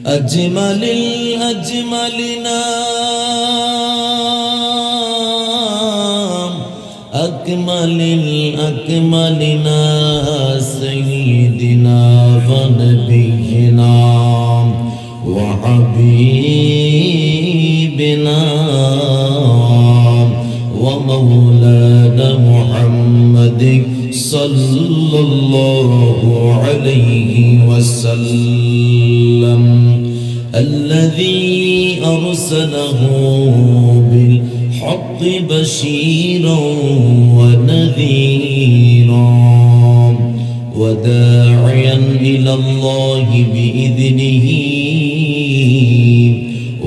أجمل الأجملنا أكمل الأكملنا سيدنا ونبينا وحبيبنا ومولانا محمد صلى الله عليه وسلم الذي أرسله بالحق بشيرا ونذيرا وداعيا إلى الله بإذنه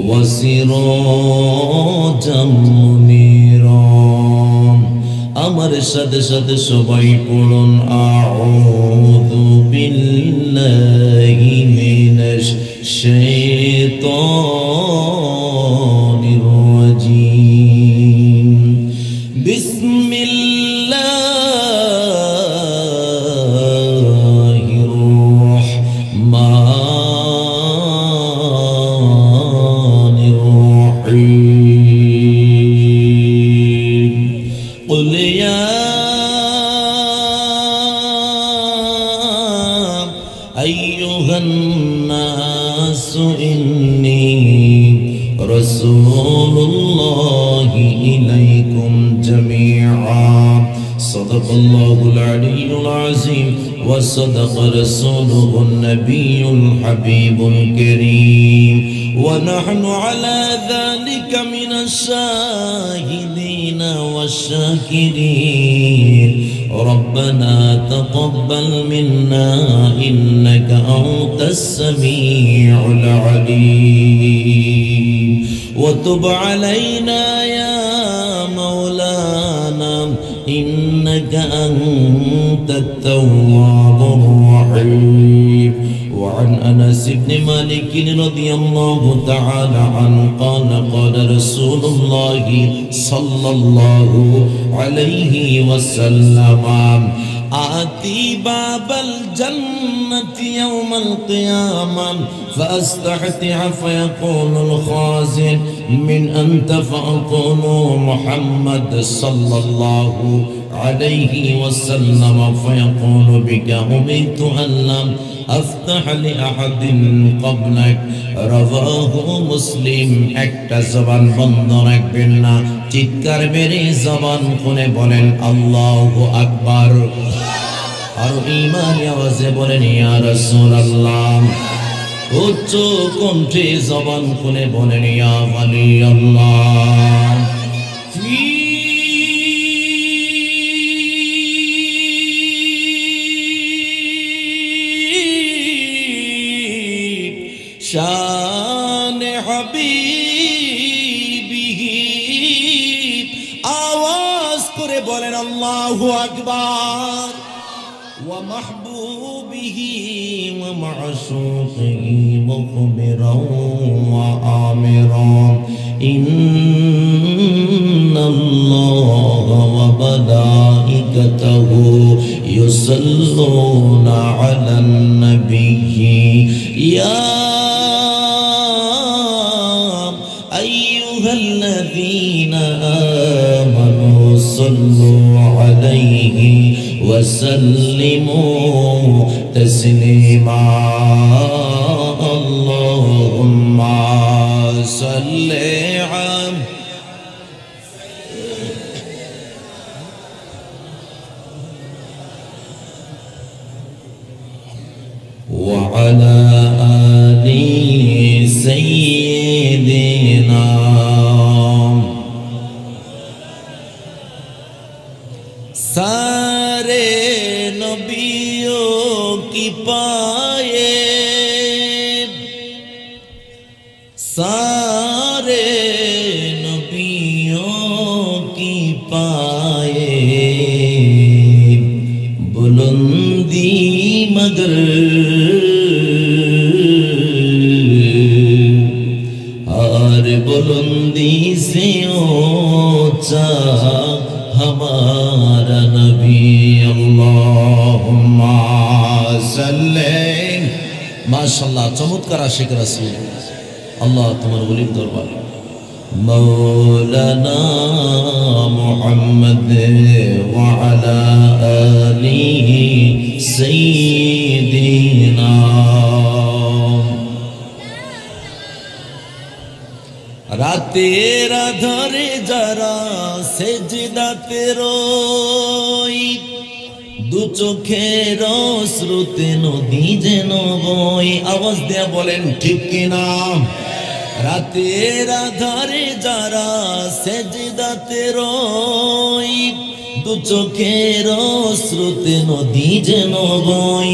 وسراجا منيرا আমার সাথে সাথে সবাই পড়ুন আউযু বিল্লাহি মিনাশ শাইতানির রাজীম বিসমিল্লাহির রাহমানির রাহিম قل يا أيها الناس إني رسول الله إليكم جميعا صدق الله العلي العظيم وصدق رسوله النبي الحبيب الكريم ونحن على ذلك من الشاهدين والشاكرين ربنا تقبل منا إنك أنت السميع العليم وتب علينا يا مولانا إنك أنت التواب الرحيم وعن أنس بن مالك رضي الله تعالى عنه قال قال رسول الله صلى الله عليه وسلم آتي باب الجنة يوم القيامة فأستفتح فيقول الخازن من أنت فأقول محمد صلى الله عليه وسلم فيقول بك أمرت أن لم أفتح لأحد قبلك رواه مسلم একটা জবান বন্ধ রাখবেন না চিৎকার মেরে জবান খুলে বলেন আল্লাহু আকবার আর ঈমানি আওয়াজে বলেন ইয়া রাসূলুল্লাহ উচ্চ কণ্ঠে জবান খুলে বলেন ইয়া ওয়ালি আল্লাহ शान हबीबिही आवाज करे बोलें अल्लाहु अकबर व महबूबिही व मअशूक़िही मुख़बिरा व आमिरा इन्नल्लाहा व मलाइकतहु युसल्लूना अलन नबिय्यि या الذين آمنوا صلوا عليه وسلموا تسليما اللهم صل على وعلى آل سيدنا सारे नबियों की पाए सारे नबियों की पाए बुलंदी मगर हर बुलंदी से ऊंचा हमारा नबी अल्लाहुम्मा सल्ले মাশাআল্লাহ, চমৎকার আশিক রাসূল। আল্লাহ তোমার ওলির দরবার। মাওলানা মুহাম্মদ ওয়া আলা আলিহি সাইয়্যিদিনা। রাতের আধারে যারা সেজদাতে রই, দু চোখের শ্রুতে নদী যেন বই। আওয়াজ দেয়া বলেন ঠিক কিনা? রাতের আধারে যারা সেজদাতে রই, দু চোখের শ্রুতে নদী যেন বই।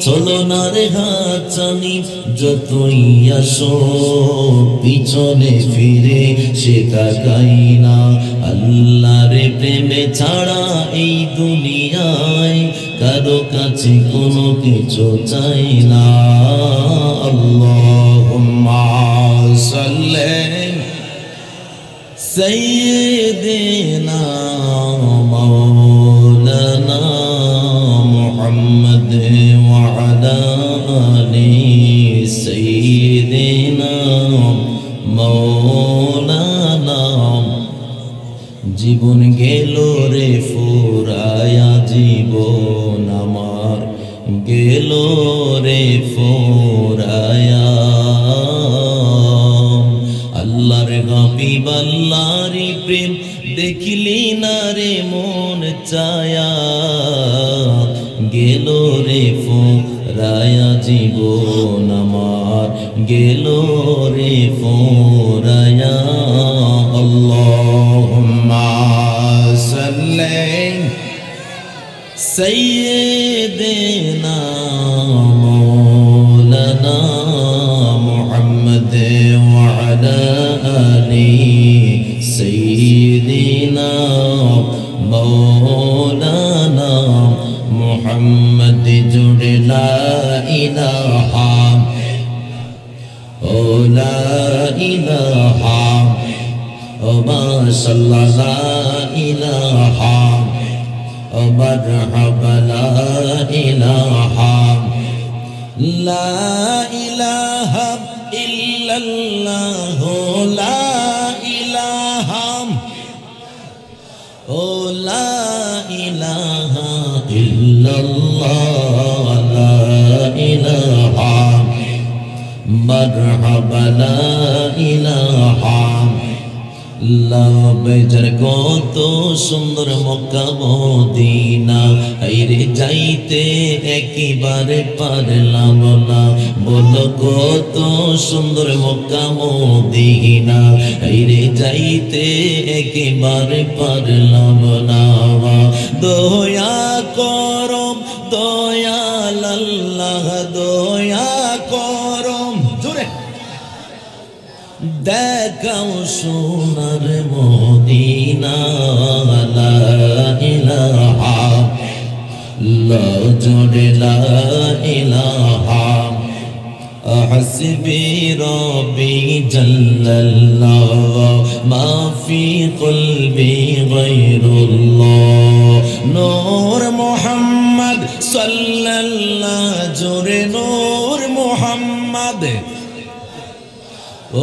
চলো না রে হাতছানি যতই আসো, পিছনে ফিরে সে তাকাই না। আল্লাহর প্রেমে ছাড়া এই দুনিয়ায় কারো কাছে কোনো কিছু চাই না। আল্লাহুম্মা সাল্লি সাইয়্যিদিনা মাওলানা মুহাম্মদ ওয়া আলা আলি সাইয়্যিদিনা মাওলানা। জীবন গেল রে ফুরায়া, জীবন আমার গেল রে ফুরায়া। আল্লাহর হাবিব আল্লাহর প্রেম দেখিলি না রে মন চায়া, গেল রে ফুরায়া জীবন আমার গেল রে ফুরায়া। আল্লাহুম্মা সাল্লি সাইয়্যিদিনা মাওলানা মুহাম্মদ ওয়া আলা আলি সাইয়্যিদিনা মাওলানা মুহাম্মদ। জুড়ে লা ইলাহা ও লা ইলাহা ও মাশাআল্লাহ লা ইলাহা ও মারহাবা লা ইলাহা লা ইলাহা ইল্লাল্লাহ লা ইলাহা ও লা ইলাহা ইল্লাল্লাহ লা ইলাহা মারহাবা লা ইলাহা। বেজার কত সুন্দর মক্কা মদিনা, আইরে যাইতে একেবারে পারলাম না। বলো কত সুন্দর মক্কা মদিনা, আইরে যাইতে একেবারে পারলাম না। দয়া করম দয়াল আল্লাহ, দয়া করম জোরে দেখাও সোনার মদিনা। লা ইলাহা লা জোরে লা ইলাহা হাসবি রব্বি জাল্লাল্লাহ মা ফি কলবি গায়রুল্লাহ। নূর মুহাম্মদ সাল্লাল্লাহ জোরে নূর মুহাম্মদ।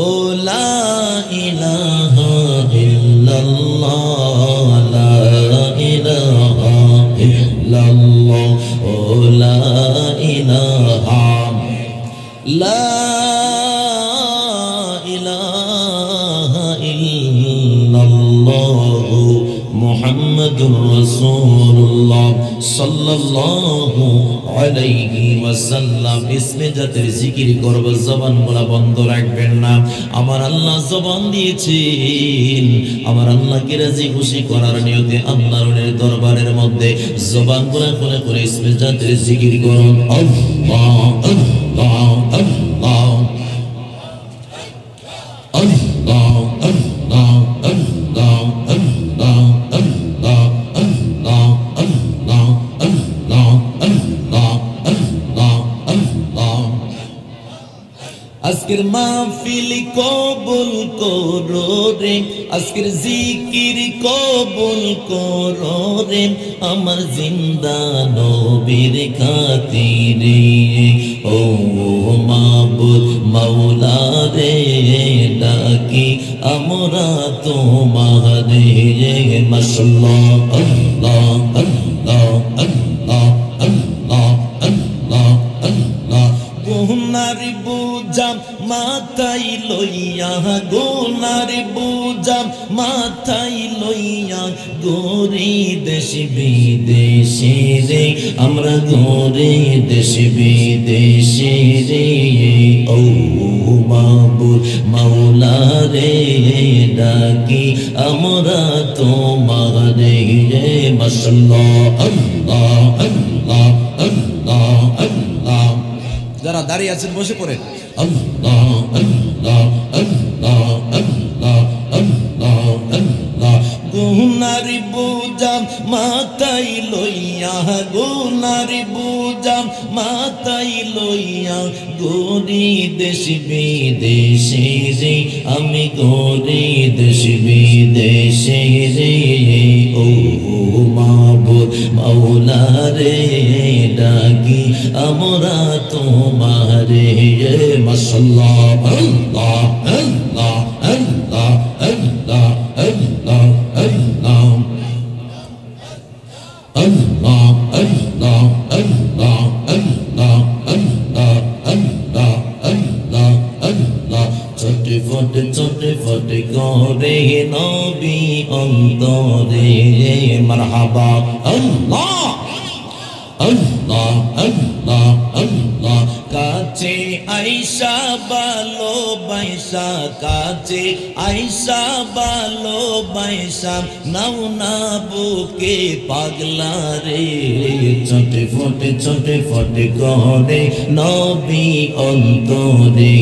ও লা ইলাহা ইল্লাল্লাহ লা ইলাহা ইল্লাল্লাহ ও লা ইলাহা লা ইলাহা ইল্লাল্লাহ মুহাম্মাদুর রাসূলুল্লাহ সাল্লাল্লাহু আলাইহি ওয়াসাল্লাম। ইসমে জাতের জিকির করব, জবান গুলা বন্ধ রাখবেন না। আমার আল্লাহ জবান দিয়েছেন, আমার আল্লাহকে রাজি খুশি করার নিয়তে আল্লাহর দরবারের মধ্যে জবান গুলা খুলে করে ইসমে জাতের জিকির করুন। আল্লাহ আল্লাহ আল্লাহ আল্লাহ আল্লাহ আল্লাহ আল্লাহ আল্লাহ আল্লাহ আল্লাহ আল্লাহ আল্লাহ আল্লাহ আল্লাহ আজকের মাহফিল কবুল করো রে, আজকের জিকির কবুল করো রে, আমার জিন্দা নবীর খাতিরে। ও মাবুদ মাওলা রে, ডাকি আমরা তোমারে। মাশাআল্লাহ আল্লাহ আল্লাহ আল্লাহ আল্লাহ আল্লাহ আল্লাহ। গুনার বুঝাম মাথায় লইয়া, গুনার বুঝাম মাথায় লইয়া, গোরে দেশ বিদেশে রে, আমরা গোরে দেশ বিদেশে রে। ও মাবুদ মাওলা রে, ডাকি আমরা তোমারে। মাশাআল্লাহ আল্লাহ আল্লাহ আল্লাহ আল্লাহ। যারা দাঁড়িয়ে আছেন বসে পড়েন। আল্লাহ আল্লাহ আল্লাহ আল্লাহ আল্লাহ আল্লাহ। গুনার বুঝাম মাথায় লইয়া, গুনার বুঝাম মাথায় লইয়া, গোরি দেশ বিদেশে রে, আমি গোরি দেশ বিদেশে রে। ও মাবুদ মাওলা রে, ডাকি আমরা তোমারে। মাশাআল্লাহ আল্লাহ আল্লাহ আল্লাহ আল্লাহ আল্লাহ আল্লাহ আল্লাহ আল্লাহ আল্লাহ আল্লাহ আল্লাহ আল্লাহ আল্লাহ আল্লাহ। ছোটে ফোটে করে নবী অন্তরে। মারহাবা আল্লাহ আল্লাহ আল্লাহ আল্লাহ। কাছে আইসা ভালোবাসা, কাছে আইসা ভালোবাসা, নাও না বুকে পাগলা রে। ছোটে ফোটে করে নবী অন্তরে।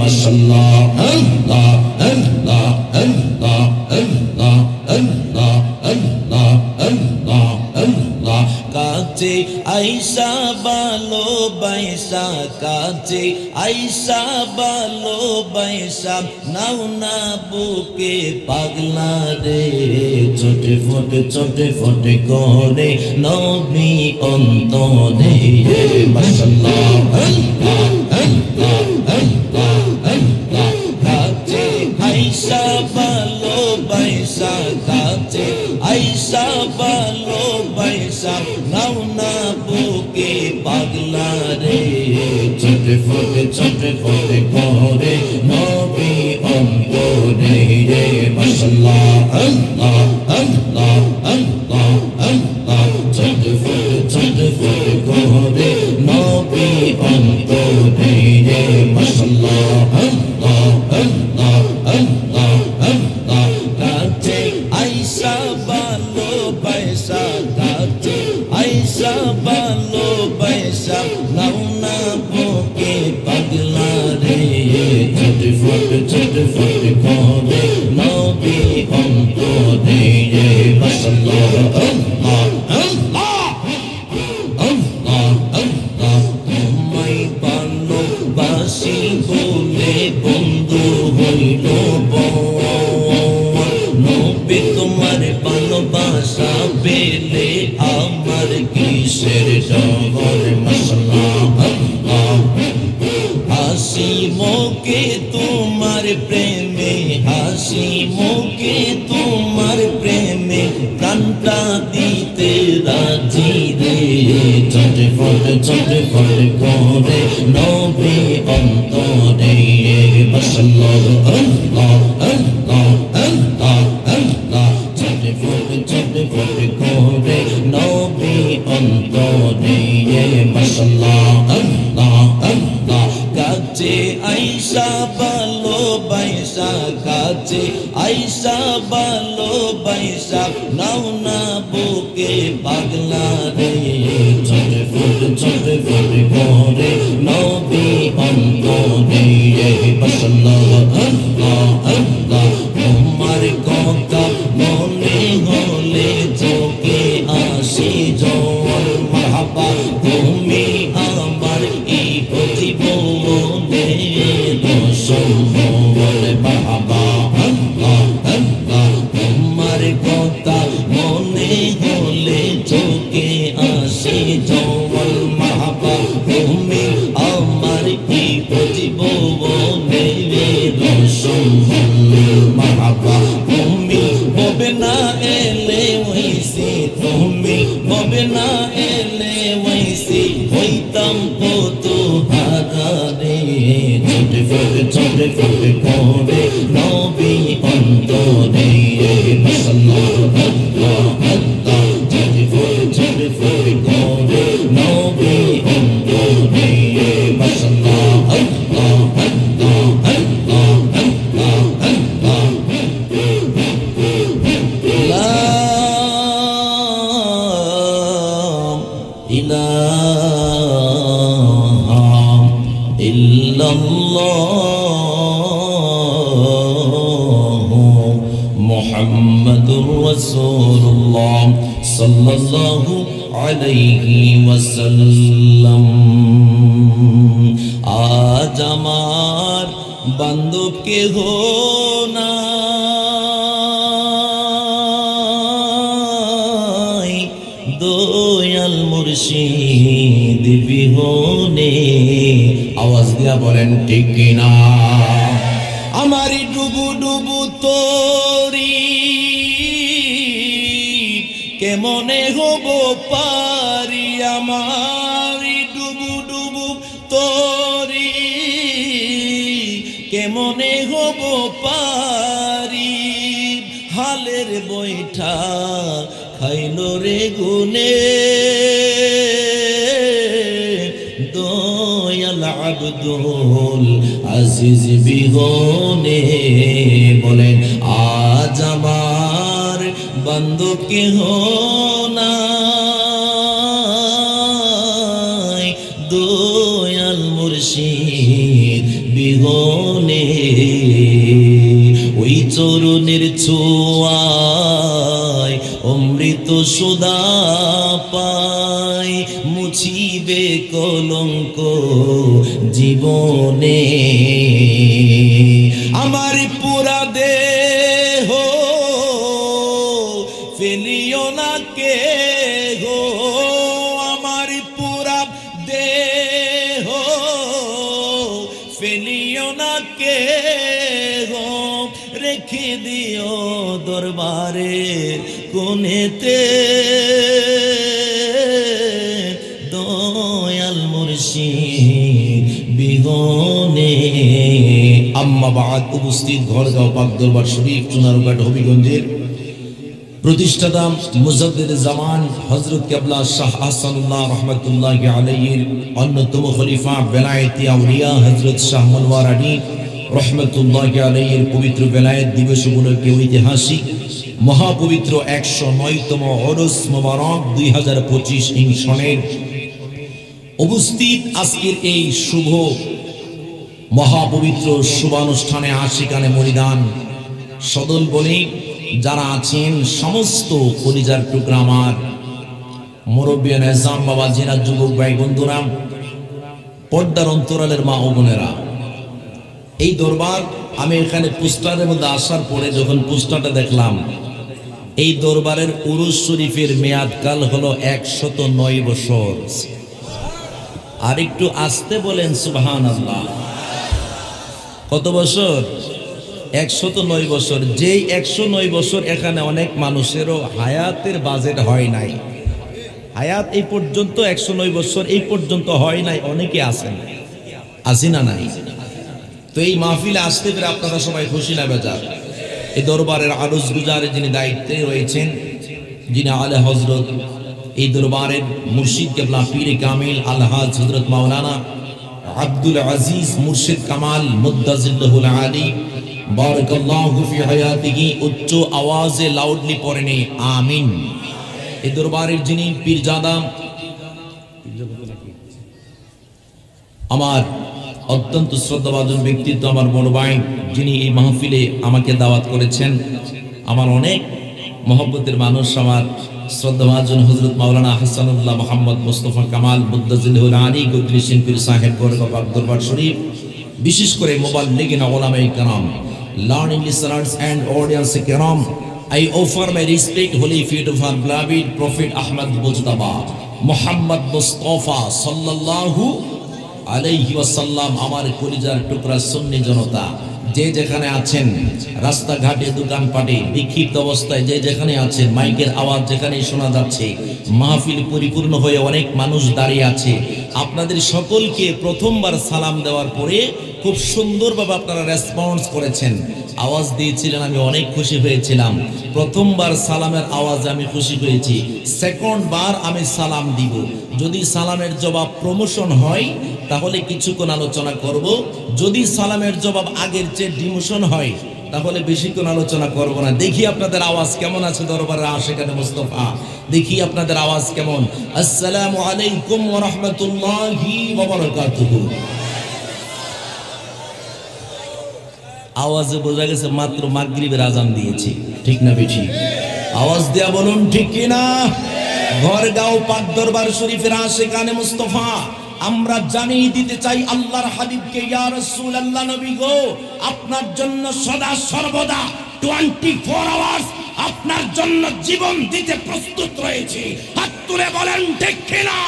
মাশাআল্লাহ আল্লাহ আল্লাহ আল্লাহ আল্লাহ আল্লাহ আল্লাহ আল্লাহ আল্লাহ। কাছে আইসা ভালোবাসা, কাছে আইসা ভালোবাসা, নাও না বুকে পাগলা রে। ছোটে ফোটে করে নবী অন্তরে। মাশাআল্লাহ আল্লাহ আল্লাহ আল্লাহ আল্লাহ। কাছে আইসা ভালোবাসা, কাছে আইসা ভালোবাসা, নাও না বুকে পাগলা রে। ছোটে ফোটে করে নবী অন্তরে। মাশাআল্লাহ আল্লাহ আল্লাহ আল্লাহ আল্লাহ। ছোটে ফোটে করে নবী অন্তরে। মাশাআল্লাহ আল্লাহ আল্লাহ আল্লাহ আল্লাহ। কাছে আইসা ভালোবাসা, কাছে আইসা ভালোবাসা, নাও না বুকে পাগলা রে। ছোটে ফোটে করে নবী অন্তরে। মাশাআল্লাহ আল্লাহ আল্লাহ আল্লাহ আল্লাহ। তোমায় ভালোবাসি বলে বন্ধু হইল নবী, তোমার ভালোবাসা পেলে আমার কিসের ডর। মাশাআল্লাহ আল্লাহ। হাসি মুখে তোমার প্রেমে, হাসি মুখে তোমার প্রেমে, প্রাণটা দিতে রাজি রে। ছোটে ফোটে করে নবী অন্তরে। মাশাআল্লাহ আল্লাহ আল্লাহ আল্লাহ আল্লাহ। ছোটে ফোটে করে নবী অন্তরে। মাশাআল্লাহ আল্লাহ আল্লাহ। কাছে আইসা ভালোবাসা, কাছে আইসা ভালোবাসা, নাও না বুকে পাগলা রে। ছোটে ফোটে করে নবী অন্তরে। মাশাআল্লাহ আল্লাহ আল্লাহ। তোমার কথা মনে হলে চোখে আসে জল। মারহাবা তুমি আমার এই জীবনে। ঝটফট করে নবী অন্তরে মাশাআল্লাহ আল্লাহ ঝটফট করে নবী অন্তরে মাশাআল্লাহ আল্লাহ আল্লাহ আল্লাহ আল্লাহ লা ইলাহা ইল্লাল্লাহু মুহাম্মাদুর রাসূলুল্লাহ সাল্লাল্লাহু আলাইহি ওয়াসাল্লাম। আজ আমার বান্ধব কেহ নাই, দয়াল মুর্শিদ বিহনে। আওয়াজ দিয়া বলেন ঠিক কিনা? আমারি ডুবু ডুবু তোরি কেমনে হব পারি, আমারি ডুবু ডুবু তোরি কেমনে হব পারি। হালের বৈঠা খাইল রে গুনে দয়াল আব্দুল আজিজ বিহনে। বলেন আজ আমার বান্ধব কেহ নাই, দয়াল মুর্শিদ বিহনে। ওই চরণের ছোঁয়ায় অমৃত সুধা পাই, মুছিবে কলঙ্ক জীবনে। আমার পুরা দেহ ফেলিও না কে গো, আমার পুরা দেহ ফেলিও না কে গো। রেখে দিও দরবারের কোণেতে দয়াল মুর্শিদ বিহনে। আম্মা বাদ। উপস্থিত ঘরগাঁও পাক দরবার শরীফ চুনারুঘাট হবিগঞ্জের প্রতিষ্ঠাতা মুজাদ্দিদ জামান হযরত কেবলা শাহ আহসানুল্লাহ রাহমাতুল্লাহি আলাইহির অন্যতম খলিফা বেলায়েতি আউলিয়া হযরত শাহ মনওয়ার আলী রহমতুল্লাহি আলাইহির পবিত্র বেলায়েত দিবস উপলক্ষে ঐতিহাসিক মহাপবিত্র 109তম ওরস মোবারক 2025 সনের উপস্থিত আজকের এই শুভ মহাপবিত্র শুভানুষ্ঠানে আশিকানে মরিদান সদল বলে যারা আছেন সমস্ত কলিজার টুকরা আমার মুরব্বী নেজাম বাবা জিনা যুবক ভাই বন্ধুরা, পর্দার অন্তরালের মা ও বোনেরা, এই দরবার আমি এখানে পোস্টারের মধ্যে আসার পরে যখন পোস্টারটা দেখলাম, এই দরবারের উরুস শরীফের মেয়াদকাল হলো 109 বছর। আর একটু আসতে বলেন সুবহানাল্লাহ। কত বছর? 109 বছর। যেই 109 বছর এখানে অনেক মানুষেরও হায়াতের বাজেট হয় নাই। হায়াত এই পর্যন্ত 109 বছর এই পর্যন্ত হয় নাই, অনেকে আছেন, আসি না নাই? তো এই মাহফিলে আসতে পেরে আপনারা সবাই খুশি না বেজার? এই দরবারের আরজ গুজারে যিনি দায়িত্বে রয়েছেন, যিনি আলে হজরত এই দরবারের মুর্শিদ কেবলা পীরে কামিল আলহাজ হজরত মাওলানা আব্দুল আজিজ মুর্শিদ কামাল মুদ্দাজিল্লাহুল আলী বারাকাল্লাহু ফি হায়াতিহি, উচ্চ আওয়াজে লাউডলি পড়েন আমিন। এই দরবারের যিনি পীরজাদা, আমার অত্যন্ত শ্রদ্ধাভাজন ব্যক্তিত্ব, আমার বড় ভাই, যিনি এই মাহফিলে আমাকে দাওয়াত করেছেন, আমার অনেক মহব্বতের মানুষ, আমার শ্রদ্ধাভাজন হযরত মাওলানা হাসানুল্লাহ মোহাম্মদ মুস্তাফা কামাল মুদ্দাজিল্লাহুল আলী গদ্রিসিন পীর সাহেব গড়গাঁও দরবার শরীফ, বিশেষ করে মুবাল্লিগিন উলামায়ে কেরাম, learning listeners and audience kiram, I offer my respect holy feet of our beloved Prophet Ahmad Mujtaba Muhammad Mustafa sallallahu alayhi wasallam। আমার কলিজার টুকরা সুন্নি জনতা, যে যেখানে আছেন, রাস্তাঘাটে দোকানপাটে বিক্ষিপ্ত অবস্থায় যে যেখানে আছেন, মাইকের আওয়াজ যেখানে শোনা যাচ্ছে, মাহফিল পরিপূর্ণ হয়ে অনেক মানুষ দাঁড়িয়ে আছে, আপনাদের সকলকে প্রথমবার সালাম দেওয়ার পরে খুব সুন্দরভাবে আপনারা রেসপন্স করেছেন, আওয়াজ দিয়েছিলেন, আমি অনেক খুশি হয়েছিলাম। প্রথমবার সালামের আওয়াজে আমি খুশি হয়েছি। সেকেন্ড বার আমি সালাম দিব, যদি সালামের জবাব প্রমোশন হয় তাহলে কিছুক্ষণ আলোচনা করব, যদি সালামের জবাব আগের চেয়ে ডিমোশন হয় তাহলে বেশিক্ষণ আলোচনা করব না। দেখি আপনাদের আওয়াজ কেমন আছে দরবারে আশিকানে মুস্তাফা, দেখি আপনাদের আওয়াজ কেমন। আসসালামু আলাইকুম ওয়া রাহমাতুল্লাহি ওয়া বারাকাতুহু। আওয়াজে বোঝা গেছে মাত্র মাগরিবের আজান দিয়েছি, ঠিক না বেশি? আওয়াজ দেয়া বলুন ঠিক কিনা? ঘরগাঁও পাক দরবার শরীফের আশিকানে মুস্তাফা আমরা জানিয়ে দিতে চাই আল্লাহর হাবিবকে, ইয়া রাসূলুল্লাহ নবী গো, আপনার জন্য সদা সর্বদা 24 আওয়ার্স আপনার জন্য জীবন দিতে প্রস্তুত রয়েছে। হাত তুলে বলেন ঠিক কিনা?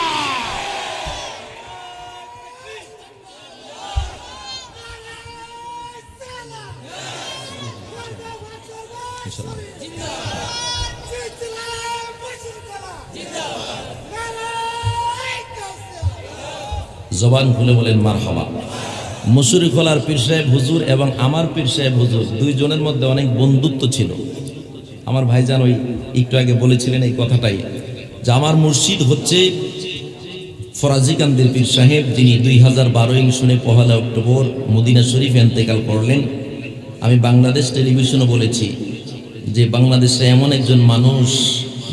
জবান খুলে বলেন মারহাবা। মুশরিখোলার পীর সাহেব হুজুর এবং আমার পীর সাহেব হুজুর দুইজনের মধ্যে অনেক বন্ধুত্ব ছিল। আমার ভাইজান ওই একটু আগে বলেছিলেন এই কথাটাই, যে আমার মুর্শিদ হচ্ছে ফরাজিকান্দের পীর সাহেব, যিনি 2012 সনে 1 অক্টোবর মদিনা শরীফ ইন্তেকাল করলেন। আমি বাংলাদেশ টেলিভিশনে বলেছি যে বাংলাদেশে এমন একজন মানুষ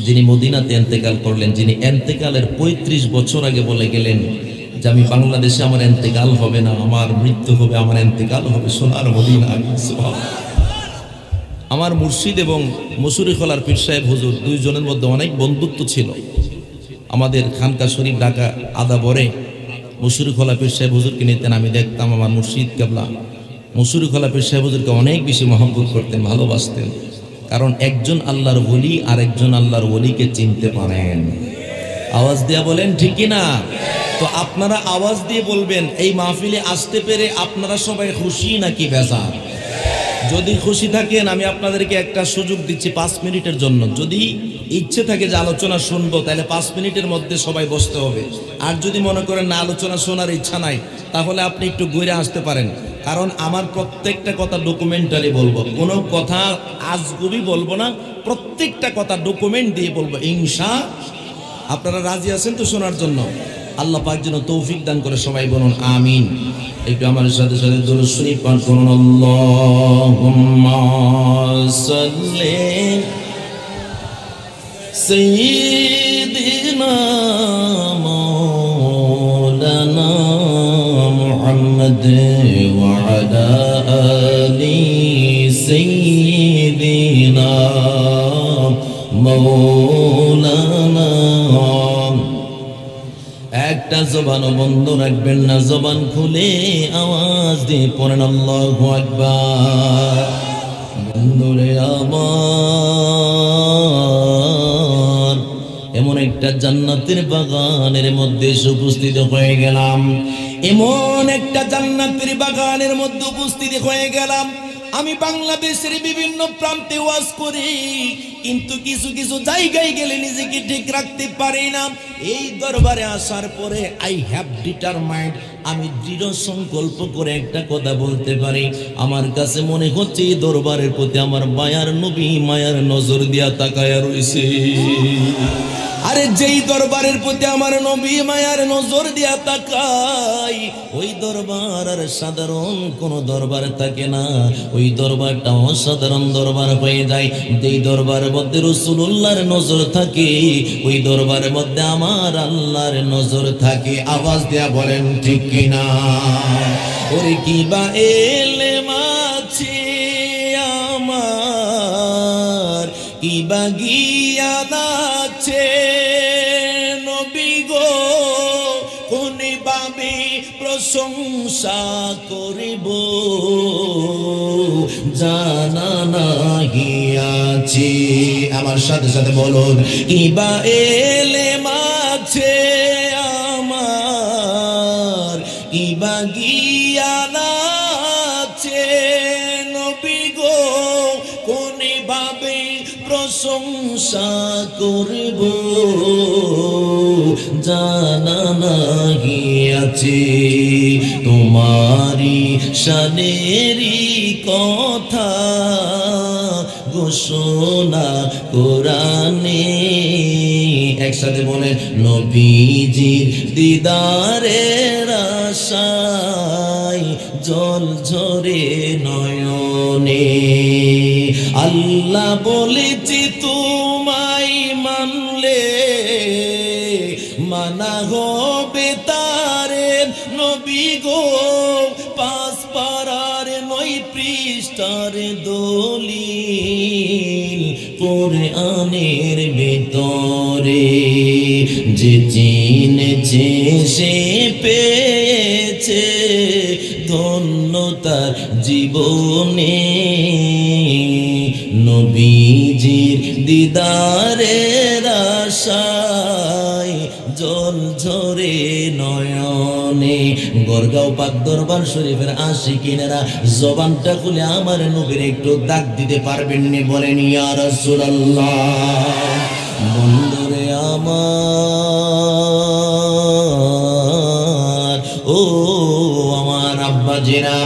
যিনি মদিনাতে ইন্তেকাল করলেন, যিনি ইন্তেকালের 35 বছর আগে বলে গেলেন যে আমি বাংলাদেশে আমার ইন্তেকাল হবে না, আমার মৃত্যু হবে, আমার ইন্তেকাল হবে সোনার মদিনায়। আমার মুর্শিদ এবং মুশরিখোলার পীর সাহেব হুজুর দুইজনের মধ্যে অনেক বন্ধুত্ব ছিল। আমাদের খানকা শরীফ ঢাকা আদাবরে মুশরিখোলা পীর সাহেব হুজুরকে নিতেন, আমি দেখতাম আমার মুর্শিদ কেবলা মুশরিখোলা পীর সাহেব হুজুরকে অনেক বেশি মহব্বত করতেন, ভালোবাসতেন। কারণ একজন আল্লাহর ওলি আর একজন আল্লাহর ওলিকে চিনতে পারেন। আওয়াজ দিয়ে বলেন ঠিক কিনা? তো আপনারা আওয়াজ দিয়ে বলবেন এই মাহফিলে আসতে পেরে আপনারা সবাই খুশি নাকি বেজার? যদি খুশি থাকেন আমি আপনাদেরকে একটা সুযোগ দিচ্ছি 5 মিনিটের জন্য। যদি ইচ্ছে থাকে যে আলোচনা শুনবো তাহলে 5 মিনিটের মধ্যে সবাই বসতে হবে। আর যদি মনে করেন না আলোচনা শোনার ইচ্ছা নাই তাহলে আপনি একটু ঘুরে আসতে পারেন। কারণ আমার প্রত্যেকটা কথা ডকুমেন্টারি বলবো, কোনো কথা আজগুবি বলবো না, প্রত্যেকটা কথা ডকুমেন্ট দিয়ে বলবো ইনশাআল্লাহ। আপনারা রাজি আছেন তো শোনার জন্য? আল্লাহ পাক যেন তৌফিক দান করে, সবাই বলুন আমিন। একটু আমার সাথে সাথে দরুদ শরীফ পাঠ করুন। আল্লাহুম্মা সাল্লি সাইয়্যিদিনা মাওলানা মুহাম্মদ ওয়া আলা আলি সাইয়্যিদিনা মাওলানা। একটা জবানও বন্ধ রাখবেন না, জবান খুলে আওয়াজ দিয়ে পড়েন আল্লাহু আকবার। বন্ধুরে আমার এমন একটা জান্নাতের বাগানের মধ্যে উপস্থিত হয়ে গেলাম, এমন একটা জান্নাতের বাগানের মধ্যে উপস্থিত হয়ে গেলাম। আমি বাংলাদেশের বিভিন্ন প্রান্তে ওয়াজ করি, কিন্তু কিছু কিছু জায়গায় গেলে নিজেকে ঠিক রাখতে পারি না। এই দরবারে আসার পরে আই হ্যাভ ডিটারমাইন্ড, আমি দৃঢ় সংকল্প করে একটা কথা বলতে পারি, আমার কাছে মনে হচ্ছে এই দরবারের প্রতি আমার মায়ার নবী মায়ার নজর দিয়া তাকায়া রইছে। আরে যেই দরবারের প্রতি আমার নবী মায়ার নজর দিয়া তাকাই, ওই দরবার আর সাধারণ কোন দরবার থাকে না, ওই দরবারটা অসাধারণ দরবার হয়ে যায়। যেই দরবারের মধ্যে রাসূলুল্লাহর নজর থাকে, ওই দরবারের মধ্যে আমার আল্লাহর নজর থাকে। আওয়াজ দিয়া বলেন ঠিক কিনা? ওরে কিবা এলেম আছে আমার, কিবা জ্ঞান আছে নবী গো, কোনভাবে প্রশংসা করিব জানা নাহি আছে। আমার সাথে সাথে বলুন কিবা এলেম আছে আমার, কিবা জ্ঞান আছে নবী গো, কোনভাবে প্রশংসা করিব জানা নাহি আছে তোমারি শানেরই কথা ঘোষণা কোরআনে। একসাথে বলেন নবীজির দিদারের আশায় জল ঝরে নয়নে। আল্লাহ বলেছে তোমায় মানলে মানা হবে তারে নবী গো, পাঁচ পারার 9 পৃষ্ঠার দলিল কোরআনের ভিতরে। যে চিনেছে সে পেয়েছে ধন্য তার জীবনে। নবীজির দিদারের আশায় জল ঝরে নয়নে। গড়গাঁও পাক দরবার শরীফের আশিকিনেরা জবানটা খুলে আমার নবীর একটু ডাক দিতে পারবেন নি? বলেন ইয়া রাসূলুল্লাহ। বন্ধুরে আমার, ও আমার আব্বাজিরা,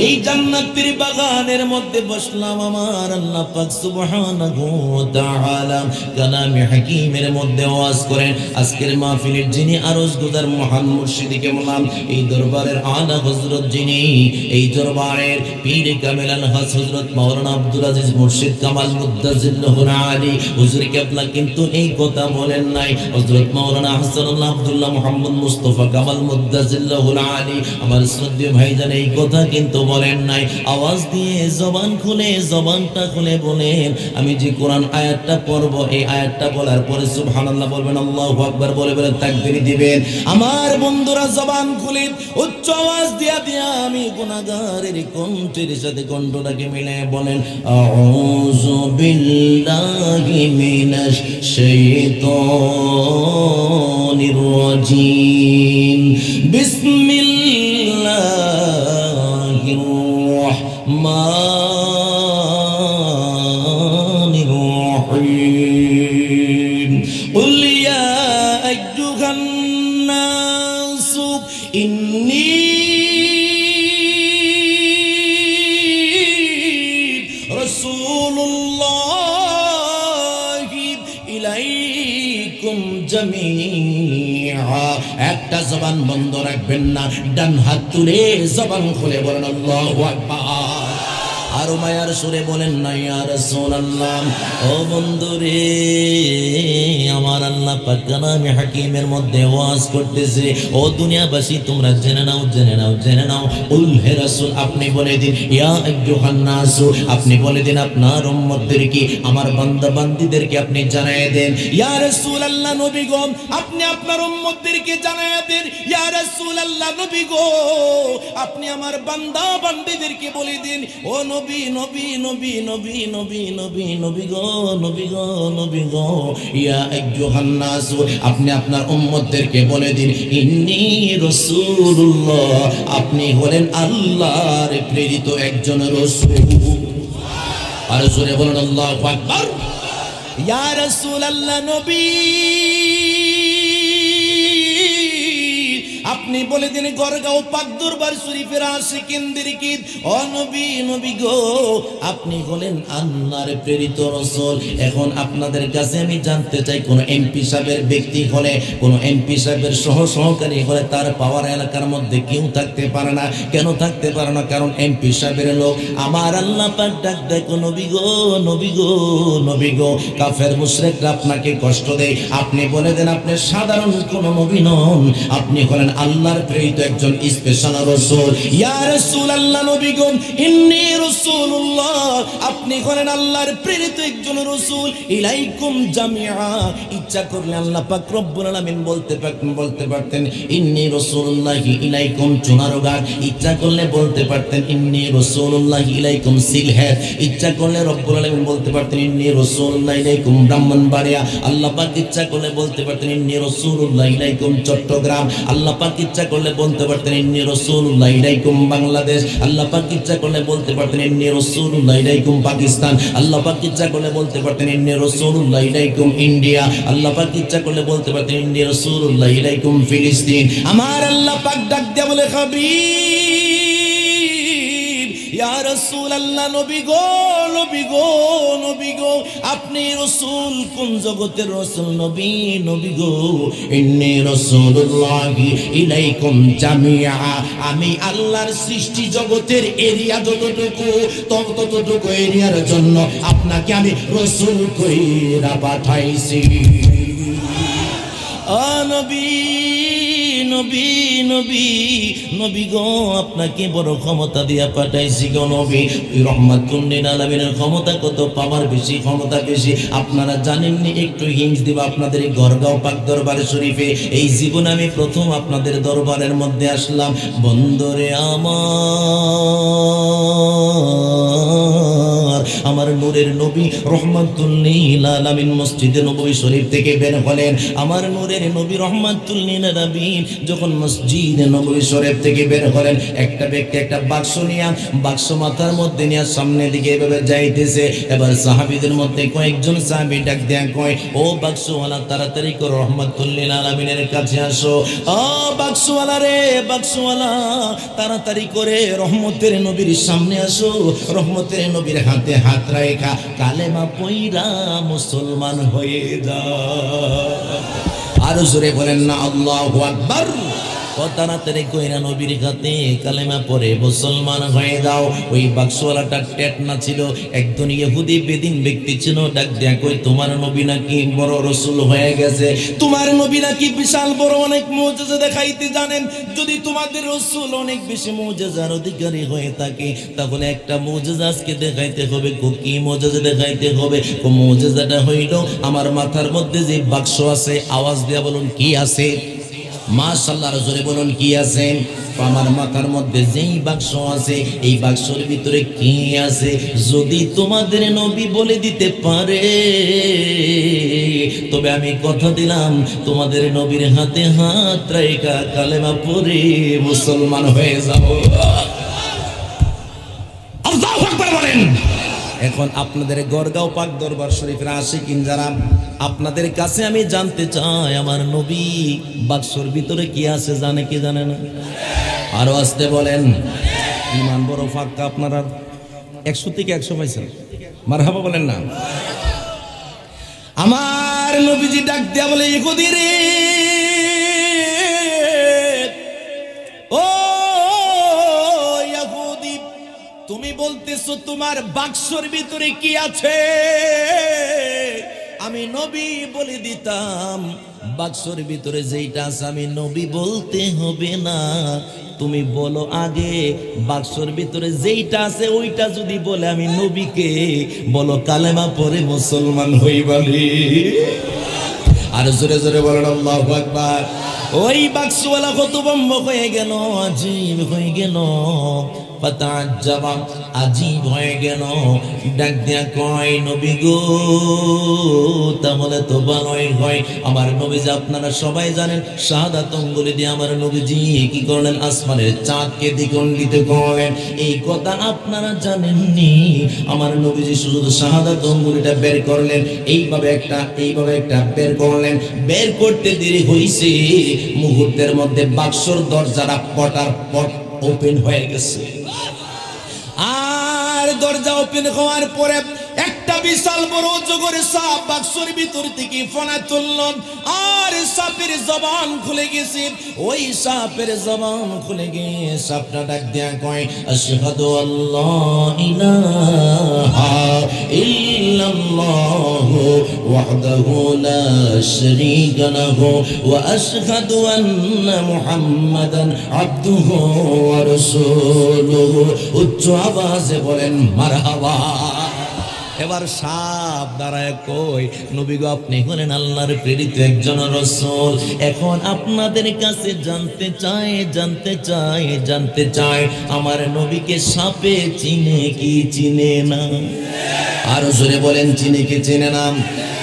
এই জান্নাতের বাগানের মধ্যে বসলাম। আমার আল্লাহ পাক সুবহানাহু ওয়া তাআলা কালামে হাকীমের মধ্যে ওয়াজ করেন। আজকের মাহফিলের যিনি আরজ গুজার মহান মুর্শিদ কেবলাম, এই দরবারের আলা হযরত যিনি, এই দরবারের পীর কামেল আলহাজ হযরত মাওলানা আব্দুল আজিজ মুর্শিদ কামাল মুদ্দাজিল্লাহুল আলী হুজুর কেবলা কিন্তু এই কথা বলেন নাই। হযরত মাওলানা হাসানুল্লাহ আব্দুল্লাহ মুহাম্মদ মুস্তাফা কামাল মুদ্দাজিল্লাহুল আলী আমার শ্রদ্ধেয় ভাইজান এই কথা কিন্তু বলেন নাই। আওয়াজ দিয়ে জবান খুলে, জবানটা খুলে বলেন, আমি যে কোরআন আয়াতটা পড়ব এই আয়াতটা বলার পরে সুবহানাল্লাহ বলবেন, আল্লাহু আকবার বলে বলে তাকবীর দিবেন। আমার বন্ধুরা জবান খুলে উচ্চ আওয়াজ দিয়া দিয়া আমি গুনাহগারের কণ্ঠের সাথে কণ্ঠটাকে মিলে বলেন, আউযু বিল্লাহি মিনাশ শাইতানির রাজীম, বিসমিল্লাহির রাহমানির রাহিম। কুল ইয়া আইয়ুহান নাসু ইন্নী রাসূলুল্লাহি ইলাইকুম জামিআ। একটা জবান বন্ধ রাখবেন না, ডান হাত তুলে জবান খুলে বলেন আল্লাহু আকবার। আরো মায়ার সুরে বলেন না ইয়া রাসূলুল্লাহ। ও বন্ধুরে আমার আল্লাহ পাক কালামে হাকীমের মধ্যে ওয়াজ করতেছে, ও দুনিয়াবাসী তোমরা জেনে নাও, জেনে নাও, জেনে নাও। উল হে রাসূল আপনি বলে দিন, ইয়া আইয়ুহান নাস আপনি বলে দিন আপনার উম্মতদেরকে, আমার বান্দা বান্দীদেরকে আপনি জানায় দেন। ইয়া রাসূলুল্লাহ নবী গো আপনি আপনার উম্মতদেরকে জানায় দেন। ইয়া রাসূলুল্লাহ নবী গো আপনি আমার বান্দা বান্দীদেরকে বলে দিন, ও নবী নবী নবী নবী নবী নবী নবী গো, নবী গো, নবী গো। ইয়া আইয়ুহান নাস আপনি আপনার উম্মতদেরকে বলে দিন, ইন্নী রাসূলুল্লাহ আপনি হলেন আল্লাহর প্রেরিত একজন রাসূল। আর জোরে বলুন আল্লাহু আকবার। ইয়া রাসূলুল্লাহ নবী আপনি বলে দিন গড়গাঁও পাক দরবার শরীফের আশিকিনদেরকে, ও নবী নবী গো আপনি হলেন আল্লাহর প্রেরিত রাসূল। এখন আপনাদের কাছে আমি জানতে চাই, কোন এমপি সাহেবের ব্যক্তি হলে, কোন এমপি সাহেবের সহকারী হলে তার পাওয়ার এলাকার মধ্যে কেউ থাকতে পারে না। কেন থাকতে পারে না? কারণ এমপি সাহেবের লোক। আমার আল্লাহ পাক ডাক দেখো নবী গো, নবী গো, নবী গো। কাফের মুশরিকরা আপনাকে কষ্ট দেয়, আপনি বলে দেন আপনি সাধারণ কোন নবী নন, আপনি হলেন আল্লাহর প্রেরিত একজন স্পেশাল রাসূল। ইয়া রাসূলুল্লাহ নবী গো ইন্নী রাসূলুল্লাহ আপনি হলেন আল্লাহর প্রেরিত একজন রাসূল। ইলাইকুম জামিআ ইচ্ছা করলে আল্লাহ পাক রব্বুল আলামিন বলতে পারতেন ইন্নী রাসূলুল্লাহি ইলাইকুম চুনারগাঁও। ইচ্ছা করলে বলতে পারতেন ইন্নী রাসূলুল্লাহি ইলাইকুম সিলহেট। ইচ্ছা করলে রব্বুল আলামিন বলতে পারতেন ইন্নী রাসূলুল্লাহি ইলাইকুম ব্রাহ্মণবাড়িয়া। আল্লাহ পাক ইচ্ছা করলে বলতে পারতেন ইন্নী রাসূলুল্লাহি ইলাইকুম চট্টগ্রাম। আল্লাহ পাক ইচ্ছা করলে বলতে পারতেন ইন্নী রাসূলুল্লাহ ইলাইকুম বাংলাদেশ, আল্লাহ পাক ইচ্ছা করলে বলতে পারতেন ইন্নী রাসূলুল্লাহ ইলাইকুম পাকিস্তান, আল্লাহ পাক ইচ্ছা করলে বলতে পারতেন ইন্নী রাসূলুল্লাহ ইলাইকুম ইন্ডিয়া, আল্লাহ পাক ইচ্ছা করলে বলতে পারতেন ইন্নী রাসূলুল্লাহ ইলাইকুম ফিলিস্তিন। আমার আল্লাহ পাক ডাক দিয়ে বলে হাবিব ইয়া রাসূলুল্লাহ, নবী গো নবী গো নবী গো, আপনি রাসূল, কোন জগতের রাসূল? নবী নবী গো, ইন্নী রাসূলুল্লাহি ইলাইকুম জামিআ, আমি আল্লাহর সৃষ্টি জগতের এরিয়া যতটুকু ততটুকু এরিয়ার জন্য আপনাকে আমি রাসূল কইরা পাঠাইছি। নবী নবী নবী নবী গো, আপনাকে বড় ক্ষমতা দিয়া পাঠাইছি গো নবী। রহমাতুল লিল আলামিনের ক্ষমতা কত, পাওয়ার বেশি, ক্ষমতা বেশি। আপনারা জানেননি? একটু হিন্স দিব আপনাদের এই গড়গাঁও পাক দরবার শরীফে। এই জীবনে আমি প্রথম আপনাদের দরবারের মধ্যে আসলাম। বন্দরে আমার নূরের নবী রহমাতুল লিল আলামিন মসজিদে নববী শরীফ থেকে বের হলেন। আমার নূরের নবী রহমাতুল লিল আলামিন যখন মসজিদে নববী শরীফ থেকে বের হলেন, একটা ব্যক্তি একটা বাক্স নিয়ে, বাক্স মাথার মধ্যে নিয়ে সামনের দিকে এভাবে যাইতেছে। এবার সাহাবীদের মধ্যে কয়েকজন সাহাবী ডাক দেয়া কয়, ও বাক্সওয়ালা, তাড়াতাড়ি করে রহমাতুল লিল আলামিনের কাছে আসো। ও বাক্সওয়ালা রে, বাক্সওয়ালা, তাড়াতাড়ি করে রহমতের নবীর সামনে আসো। রহমতের নবীর হাতে হাত রাখা কালেমা পয়রা মুসলমান হয়ে যা। আরো জোরে বলেন না আল্লাহু আকবার। তাড়াতাড়ি কইরা নবীর হাতে কালেমা পড়ে মুসলমান হয়ে যাও। ওই বাক্সওয়ালাটা টেটনা ছিল, একজন ইহুদি বেদিন ব্যক্তি ছিল। ডাক দেয়া কই, তোমার নবী নাকি বড় রাসূল হয়ে গেছে, তোমার নবী নাকি বিশাল বড় অনেক মুজিজা দেখাইতে জানেন। যদি তোমাদের রাসূল অনেক বেশি মুজিজার অধিকারী হয়ে থাকে, তাহলে একটা মুজিজা আজকে দেখাইতে হবে। কি মুজিজা দেখাইতে হবে? মুজিজাটা হইল আমার মাথার মধ্যে যে বাক্স আছে, আওয়াজ দিয়া বলুন কি আছে? মাশাআল্লাহ, রাসূল বলুন কি আছে? আমার মাথার মধ্যে যেই বাক্স আছে, এই বাক্সের ভিতরে কি আছে যদি তোমাদের নবী বলে দিতে পারে, তবে আমি কথা দিলাম তোমাদের নবীর হাতে হাত রাখা কালেমা পড়ে মুসলমান হয়ে যাব। আল্লাহু আকবার বলেন। এখন আপনাদের গড়গাঁও পাক দরবার শরীফের আশিকিন যারা, আপনাদের কাছে আমি জানতে চাই, আমার নবী বাক্সর ভিতরে কি আছে জানে কি জানে না? আরো আসতে বলেন। ইমান বড় ফাঁকা। আপনারা 100 থেকে 100 পাইছেন? মারহাবা বলেন না। আমার নবীজি ডাক দেয়া বলে, ইহুদি রে, ও ইহুদি, তুমি বলতেছো তোমার বাক্সর ভিতরে কি আছে? আমি নবী বলে দিতাম, বাক্সর ভিতরে যেইটা আছে আমি নবী বলতে হবে না, তুমি বলো আগে বাক্সর ভিতরে যেইটা আছে ওইটা যদি বলে আমি নবীকে বলো কালেমা পড়ে মুসলমান হইবালি। আর জোরে জোরে বলেন আল্লাহু আকবার। ওই বাক্সওয়ালা হতভম্ব হয়ে গেল, আজীব হয়ে গেল, আজীব হয়ে গেল। ডাক দিয়া কয়, নবী গো, তাহলে তো ভালোই হয়। আমার নবীজি আপনারা সবাই জানেন, শাহাদাত অঙ্গুলি দিয়ে আমার নবীজি কি করলেন? আসমানের চাঁদকে দ্বিখণ্ডিত করলেন। এই কথা আপনারা জানেননি? আমার নবীজি শুধু শাহাদাত অঙ্গুলিটা বের করলেন, এইভাবে একটা বের করলেন। বের করতে দেরি হইছে, মুহূর্তের মধ্যে বাক্সর দরজাটা পটার পট ওপেন হয়ে গেছে। আর দরজা ওপেন হওয়ার পরে একটা বিশাল বড় অজগরের সাপ বাক্সের ভিতর থেকে ফনা তুলল, আর সাপের জবান খুলে গেছে। ওই সাপের জবান খুলে গিয়ে সাপটা ডাক দেয়া কয়, আশহাদু আল্লাহ ইলাহা ইল্লাল্লাহু ওয়াহদাহু লা শারীকা লাহু ওয়া আশহাদু আন্না মুহাম্মাদান আবদুহু ওয়া রাসূলুহু। উচ্চ আওয়াজে বলেন মারহাবা। এবার সাপ দাঁড়ায় কই, নবী গো, আপনি হলেন আল্লাহর প্রেরিত একজন রাসূল। এখন আপনাদের কাছে জানতে চাই আমার নবীকে সাপে চিনে কি চিনে না? আরো জোরে বলেন, চিনে কি চিনে না?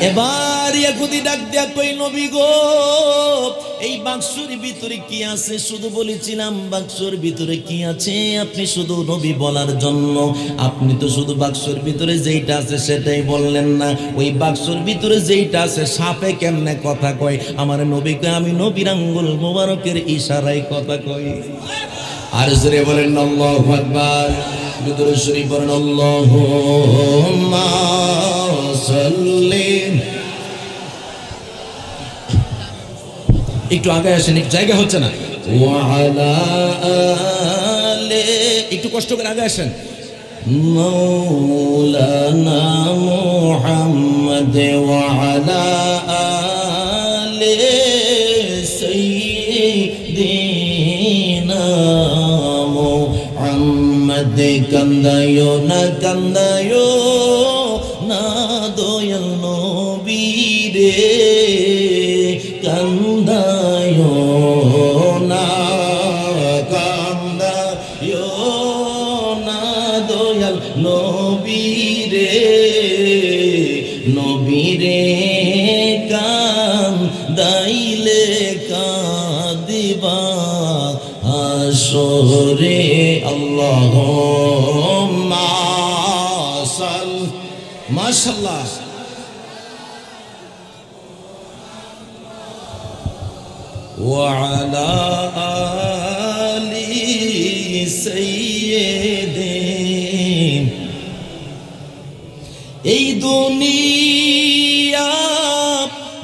এবার আর ইহুদি ডাক দিয়া কই নবী গো এই বাক্সের ভিতরে কি আছে শুধু বলেছিলাম বাক্সের ভিতরে কি আছে আপনি শুধু নবী বলার জন্য আপনি তো শুধু বাক্সের ভিতরে যেইটা আছে সেটাই বললেন না ওই বাক্সের ভিতরে যেইটা আছে সাপে কেমনে কথা কয় আমার নবীকে আমি নবীর আঙ্গুল মোবারকের ইশারায় কথা কই আর জোরে বলেন আল্লাহু আকবার দুরূদ শরীফ পড়েন আল্লাহুম্মা সাল্লি একটু আগে আসেন এক জায়গা হচ্ছে না ওয়া আলা আলি একটু কষ্ট করে আগে আসেন মাওলানা মুহাম্মদ ওয়া আলা আলি সাইয়্যিদিনা মুহাম্মদ কান্দায়ো না দয়াল নবী রে কান্দায়ো না দয়াল নবী রে কান্দাইলে কাঁদিবা হাসরে আল্লাহুম্মা সাল্লি মাশাআল্লাহ وعلى آل سيدنا এই দুনিয়া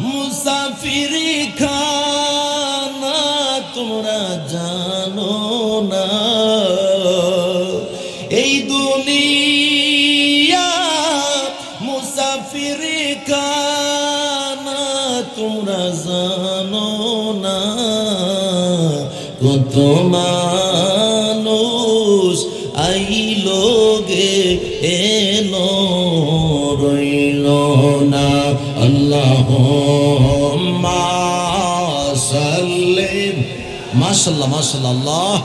মুসাফির খানা তোমরা জানো না এই দুনিয়া মুসাফির খানা তোমরা জানো না কত মানুষ আইলো গে এলো রইল না আল্লাহুম্মা সাল্লি মাশাআল্লাহ মাশাআল্লাহ আল্লাহ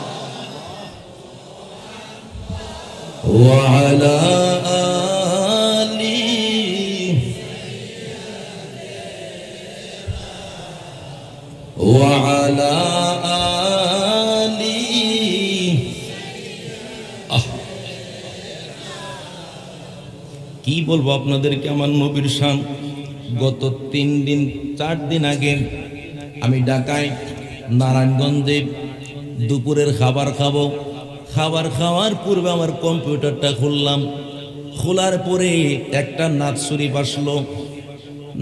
ওয়া আলা আলি ওয়া আলা কি বলবো আপনাদেরকে আমার নবীর শান গত 3 দিন 4 দিন আগে আমি ঢাকায় নারায়ণগঞ্জে দুপুরের খাবার খাবো খাবার খাওয়ার পূর্বে আমার কম্পিউটারটা খুললাম খোলার পরে একটা নাত শরীফ আসলো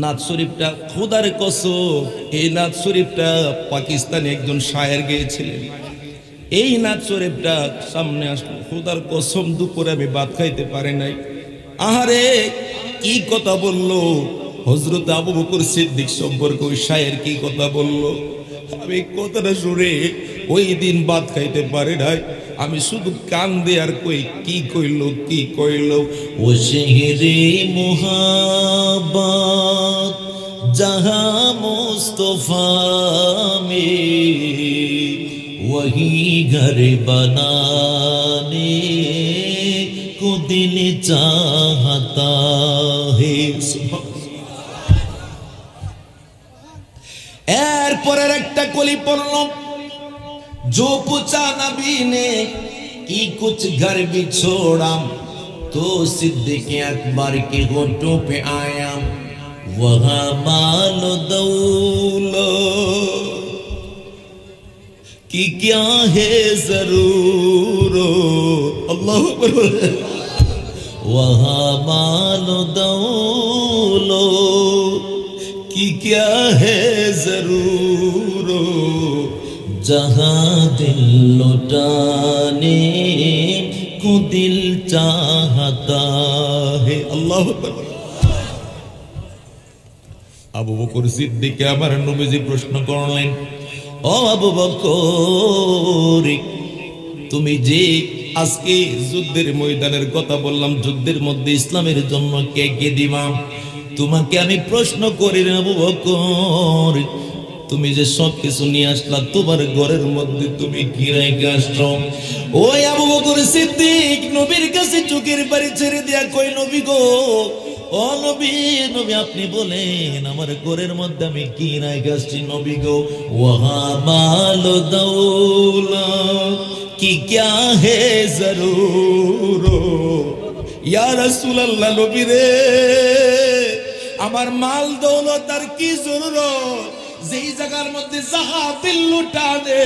নাত শরীফটা খোদার কসম এই নাত শরীফটা পাকিস্তানি একজন শায়ের গেয়েছিলেন এই নাত শরীফটা সামনে আসলো খোদার কসম দুপুরে আমি ভাত খাইতে পারি নাই আহারে কি কথা বললো হযরত আবু বকর সিদ্দিক সম্পর্কে ওই শায়ের কি কথা বললো আমি কথাটা শুনে ওই দিন ভাত খাইতে পারি নাই আমি শুধু কান দিয়ে আর কই কি কইলো ও শেহরে মুহাব্বত जहां मुस्तफा में वही घर बनाने को दिल चाहता है এরপরের একটা কলি পড়ল जो पूछा नबी ने कि कुछ घर भी छोड़ा तो सिद्दीक अकबर के होठों पे आया वहाँ माल दौलत कि क्या है जरूर अल्लाह अकबर वहाँ माल दौलत कि क्या है जरूर जहाँ दिल लुटाने को दिल चाहता है अल्लाह अकबर আবু বকর সিদ্দিক আমার নবীজি প্রশ্ন করলেন ও আবু বকর তুমি যে আজকে যুদ্ধের ময়দানের কথা বললাম যুদ্ধের মধ্যে ইসলামের জন্য কে কে দিবা তোমাকে আমি প্রশ্ন করি আবু বকর তুমি যে সব কিছু নিয়ে আসলা তোমার ঘরের মধ্যে তুমি কি রেখে আসছো ওই আবু বকর সিদ্দিক নবীর কাছে চোখের পানি ছেড়ে দিয়া কই নবী গো ও ও নবী, নবী আপনি বলেন আমার ঘরের মধ্যে আমি কি নাই গাছটি? নবী গো, ওহা মাল দৌলত কি ক্যা হে জরুর, ইয়া রাসূলুল্লাহ, নবী রে আমার মাল দৌলত আর কি জরুরত? যেই জায়গার মধ্যে যাহা দিল লুটা দে,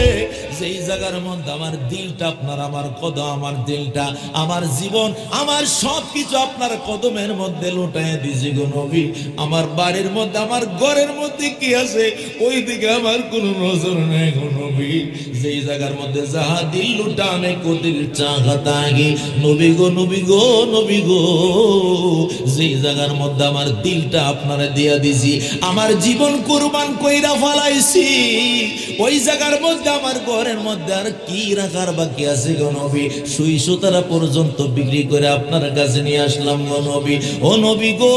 যেই জায়গার মধ্যে আমার দিলটা আপনার, আমার কদম, আমার দিলটা, আমার জীবন, আমার সবকিছু আপনার কদমের মধ্যে লুটায় দিছি গো নবী। আমার বাড়ির মধ্যে, আমার ঘরের মধ্যে কি আছে ওই দিকে আমার কোনো নজর নেই গো নবী। যেই জায়গার মধ্যে যাহা দিল লুটানে কোতিল চাহতা আগে, নবী গো, নবী গো, নবী গো, যেই জায়গার মধ্যে আমার দিলটা আপনারা দিয়া দিছি, আমার জীবন কুরবান কইরা ফালাইছি, ওই জায়গার মধ্যে আমার ঘরের মধ্যে আর কি রাখার বাকি আছে গো নবী? সুই সুতারা পর্যন্ত বিক্রি করে আপনার কাছে নিয়ে আসলাম গো নবী। ও নবী গো,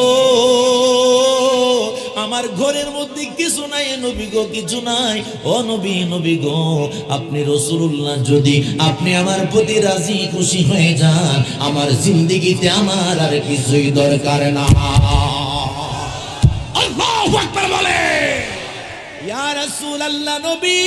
আমার ঘরের মধ্যে কিছু নাই নবী গো, কিছু নাই। ও নবী, নবী গো, আপনি রাসূলুল্লাহ, যদি আপনি আমার প্রতি রাজি খুশি হয়ে যান, আমার জিন্দেগিতে আমার আর কিছুই দরকার না। আল্লাহু আকবার বলে। ইয়া রাসূলুল্লাহ, নবী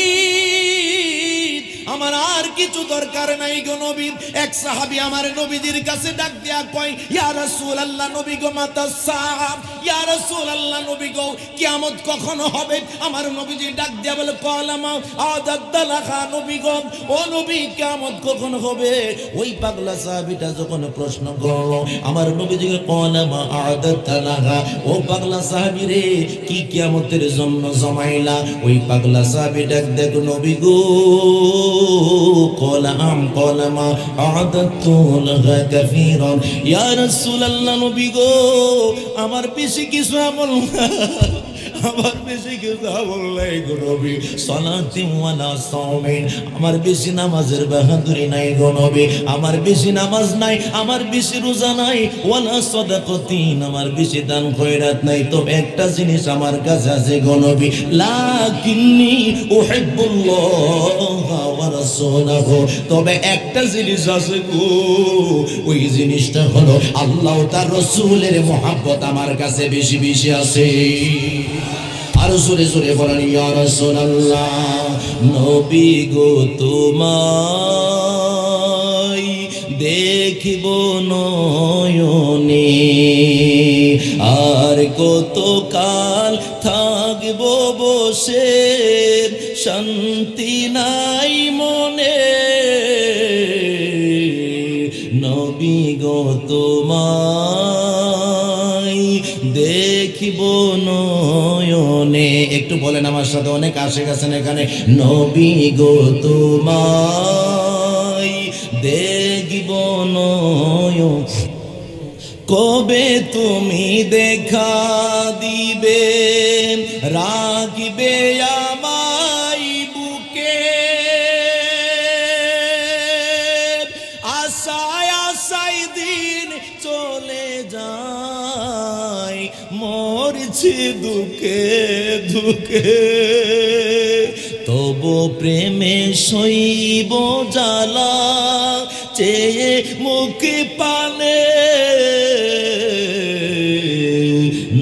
আমার আর কিছু দরকার নাই গো নবী। এক সাহাবী আমার নবীজির কাছে ডাক দিয়া কয়, ইয়া রাসূলুল্লাহ, নবী গো, মাতা সাআব, ইয়া রাসূলুল্লাহ, নবী গো, কিয়ামত কখন হবে? আমার নবীজি ডাক দিয়া বলে, কলামা আদাদালাহা, নবী গো, ও নবী কিয়ামত কখন হবে? ওই পাগলা সাহাবীটা যখন প্রশ্ন করলো আমার নবীজিকে, কলামা আদাদালাহা, ও পাগলা সাহাবী রে, কি কিয়ামতের জন্য জমাইলা? ওই পাগলা সাহাবী ডাক দেখো, নবী গো, قال قال ما أعددت لها كثيرا يا رسول الله, নবী গো আমার বেশি কিছু আমল না, আমার বেশি কিছু আমল নাই গো নবী। সালাতি ওয়ালা সাওমিন, আমার বেশি নামাজের বাহাদুরি নাই গো নবী, আমার বেশি নামাজ নাই, আমার বেশি রোজা নাই, ওয়ালা সাদাকাতিন, আমার বেশি দান খয়রাত নাই। তবে একটা জিনিস আমার কাছে আছে গো নবী, লাকিন্নী উহিব্বুল্লাহ ওয়া রাসূলাহু, তবে একটা জিনিস আছে গো, ওই জিনিসটা হলো আল্লাহ তার রাসূলের মহব্বত আমার কাছে বেশি বেশি আছে। আর জোরে জোরে বলেন, ইয়া রাসূলুল্লাহ, নবী গো তোমায় দেখিব নয়নে, আর কত কাল থাকব বসে, শান্তি নাই মনে, নবী গো তোমায় দেখিব নয়নে। একটু বলেন আমার সাথে, অনেক আশিক আছেন এখানে, নবী গো তোমায় দেখিব নয়নে, কবে তুমি দেখা দিবে, রাখিবে আমায় বুকে, আশায় আশায় দিন চলে যায়, মরছি দুঃখে দুঃখে, তবু প্রেমে সইব জ্বালা, চেয়ে মুখ পানে,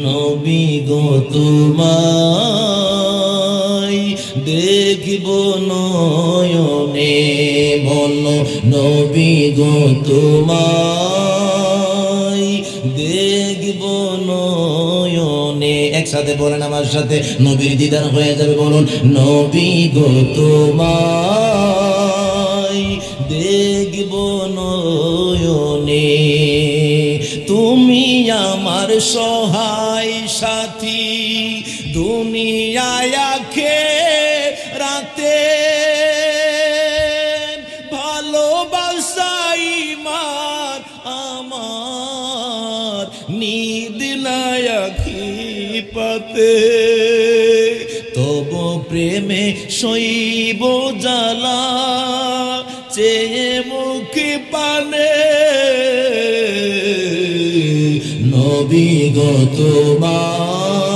নবী গো তোমায় দেখিব নয়নে, বলো নবী গো তোমায় দেখিব নয়নে। একসাথে বলেন আমার সাথে, নবীর দিদার হয়ে যাবে, বলুন নবী গো তোমায় দেখিব নয়নে, তুমি আমার সহায় সাথী, দুনিয়ায় আখিরাতে, ভালোবাসা ঈমান আমার, নিদ নাই আখি পাতে, তবু প্রেমে সইব জ্বালা, চেয়ে মুখ পানে, নবী গো তোমায়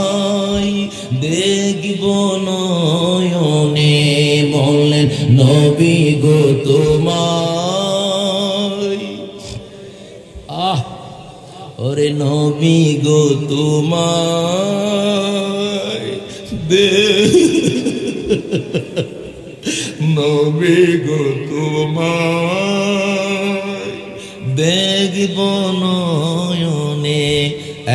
দেখিব নয়নে, বললেন নবী গো তোমায়। ওরে নবী গো তোমায় দে নবী গো তোমায় দেখব নয়নে।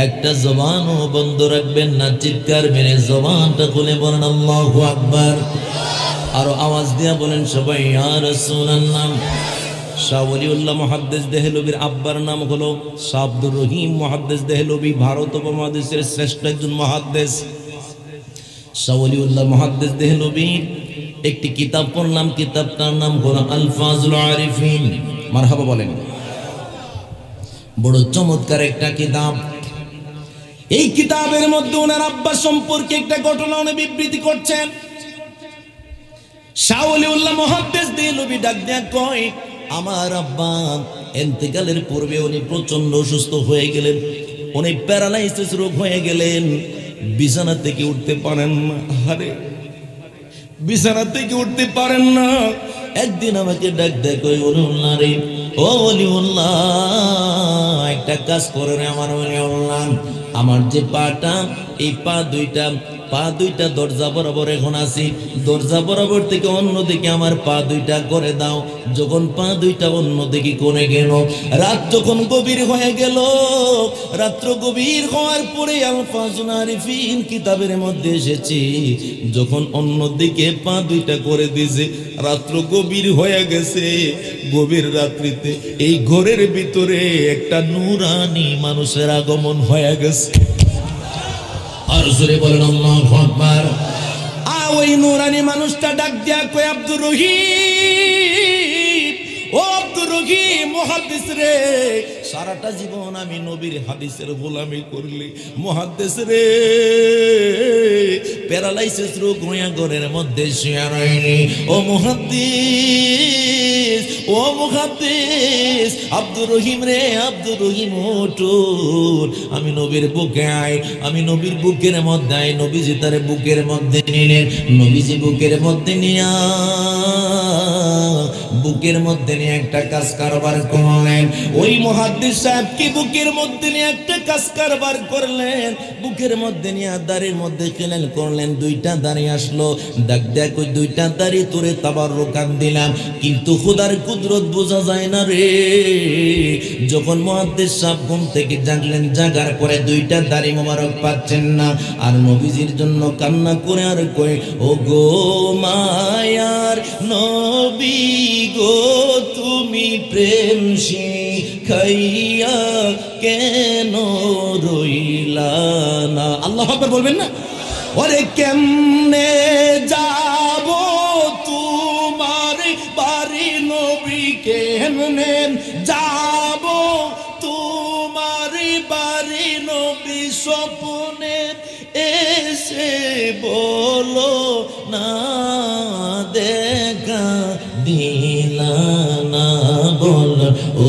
একটা জবানও বন্ধ রাখবেন না, চিৎকার মেরে জবানটা খুলে বলেন আল্লাহু আকবার। আরো আওয়াজ দিয়া বলেন সবাই ইয়া রাসূলুল্লাহ। শাহ ওলিউল্লাহ মুহাদ্দিস দেহলভীর আব্বার নাম হলো শাহ আব্দুর রহিম মুহাদ্দিস দেহলভী, ভারত উপমহাদেশের শ্রেষ্ঠ একজন মুহাদ্দিস। শাহ ওলিউল্লাহ মুহাদ্দিস দেহলভীর একটি কিতাব পড়লাম, কিতাবটার নাম হলো আলফাজুল আরিফিন। মারহাবা বলেন। বড় চমৎকার একটা কিতাব। এই কিতাবের মধ্যে ওনার আব্বা সম্পর্কে একটা ঘটনা উনি বিবৃতি করছেন। শাহ ওলিউল্লাহ মুহাদ্দিস দেহলভী ডাক দেয়া কয়, আমার আব্বা ইন্তেকালের পূর্বে উনি প্রচন্ড অসুস্থ হয়ে গেলেন, উনি প্যারালাইসিস রোগ হয়ে গেলেন, বিছানা থেকে উঠতে পারেন না। আরে বিছানা থেকে উঠতে পারেন না। একদিন আমাকে ডাক দেয় কই, ওলিউল্লাহ রে, ও ওলিউল্লাহ একটা কাজ করে রে আমার ওলিউল্লাহ, আমার যে পাটা, এই পা দুইটা দরজা বরাবর এখন আছি, দরজা বরাবর থেকে অন্যদিকে আমার পা দুইটা করে দাও। যখন পা দুইটা অন্যদিকে করে গেল, রাত যখন গভীর হয়ে গেল, রাত্র গভীর হওয়ার পরে আলফাজুল আরিফিন কিতাবের মধ্যে এসেছি, যখন অন্যদিকে পা দুইটা করে দিয়েছে, রাত্র গভীর হয়ে গেছে। গভীর রাত্রিতে এই ঘরের ভিতরে একটা নূরানি মানুষের আগমন হয়ে গেছে। আর জোরে বলেন আল্লাহু আকবার। ওই নূরানি মানুষটা ডাক দিয়া কয়, আব্দুর রহিম, ও আব্দুর রহিম মুহাদ্দিস রে, সারাটা জীবন আমি নবীর হাদিসের গোলামি করলি, মুহাদ্দিস রে প্যারালাইসিস রোগ হইয়া ঘরের মধ্যে শুয়ে রইলি, ও মুহাদ্দিস, ও মুহাদ্দিস, আব্দুর রহিম রে, আব্দুর রহিম ওঠুন, আমি নবীর বুকে আই, আমি নবীর বুকের মধ্যে আই। নবীজি তার বুকের মধ্যে নিলেন, নবীজি বুকের মধ্যে নিয়া বুকের মধ্যে নিয়ে একটা কাজ কারবার করলেন। ওই মুহাদ্দিস সাহেব কি বুকের মধ্যে নিয়ে একটা কাজ কারবার করলেন, বুকের মধ্যে নিয়ে দাড়ির মধ্যে খেলেন করলেন, দুইটা দাড়ি আসলো। ডাক দেখ, ওই দুইটা দাড়ি তোরে তাবাররুকান দিলাম, কিন্তু খোদার কুদরত বোঝা যায় না রে। যখন মুহাদ্দিস সাহেব ঘুম থেকে জাগলেন, জাগার পরে দুইটা দাড়ি মোবারক পাচ্ছেন না, আর নবীজির জন্য কান্না করে আর কই, ও গো মায়ার নবী গো তুমি প্রেম শিখাইয়া কেন রইলা না। আল্লাহু আকবার বলবেন না? ওরে কেমনে যাব তোমার বাড়ি নবী, কেমনে যাব তোমার বাড়ি নবী, স্বপ্নে এসে বলো না দেখা দিলা না, বল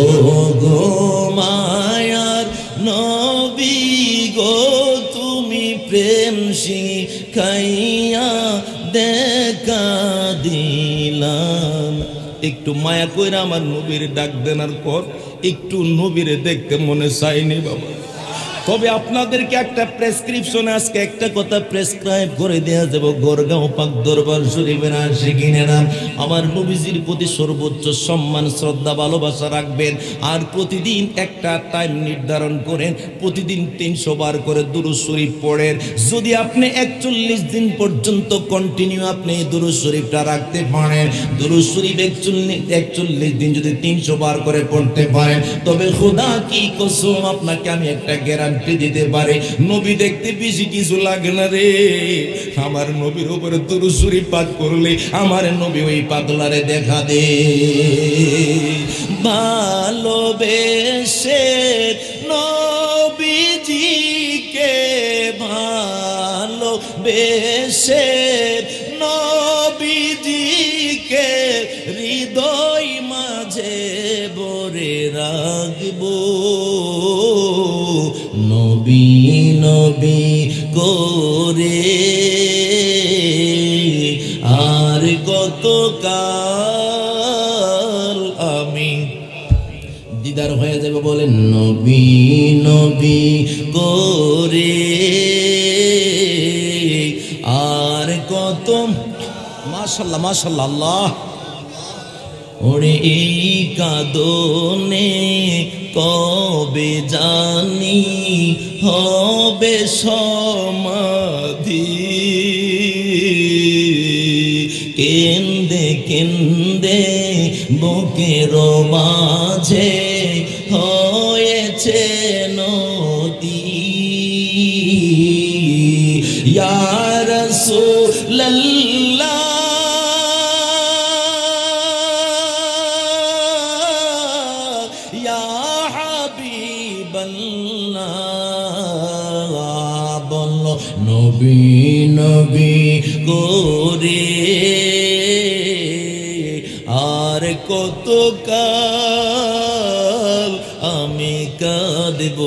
ও গো মায়ার নবী গো তুমি প্রেম শিখাইয়া দেখা দিলাম। একটু মায়া কইরা আমার নবীর ডাক দেনার পর একটু নবীরে দেখতে মনে চাইনি বাবা। তবে আপনাদেরকে একটা প্রেসক্রিপশন, আজকে একটা কথা প্রেসক্রাইব করে দেয়া যাব। গোরগাঁও পাক দরবার শরীফের আশিকিনেরা আমার নবীজির প্রতি সর্বোচ্চ সম্মান, শ্রদ্ধা, ভালোবাসা রাখবেন। আর প্রতিদিন একটা টাইম নির্ধারণ করেন, প্রতিদিন 300 বার করে দুরূদ শরীফ পড়েন। যদি আপনি 41 দিন পর্যন্ত কন্টিনিউ আপনি দুরূদ শরীফটা রাখতে পারেন, দুরূদ শরীফ 41 দিন যদি 300 বার করে পড়তে পারেন, তবে খোদা কি কসম আপনাকে আমি একটা গ্যারান্টি দিতে পারে, নবী দেখতে বেশি কিছু লাগে না রে। আমার নবীর উপরে দুরূদ শরীফ পাঠ করলে আমার নবী ওই পাগলারে দেখা দে। ভালোবেসে নবীজিকে, ভালোবেসে নবীজিকে হৃদয় মাঝে ভরে রাখবো, নবী নবী করে আর কতকাল আমি দিদার হয়ে যাবে। বলেন নবী নবী করে আর কত, মাশাআল্লাহ মাশাআল্লাহ, আল্লাহ। ওরে এই কাঁদনে কবে জানি হবে সমাধি, কেন্দে কেন্দে বুকের মাঝে হয়েছে নদী। ইয়া রাসূলুল্লাহ ইয়া হাবিবাল্লাহ, বলো নবী নবী করে আর কত কাল আমি কাঁদব,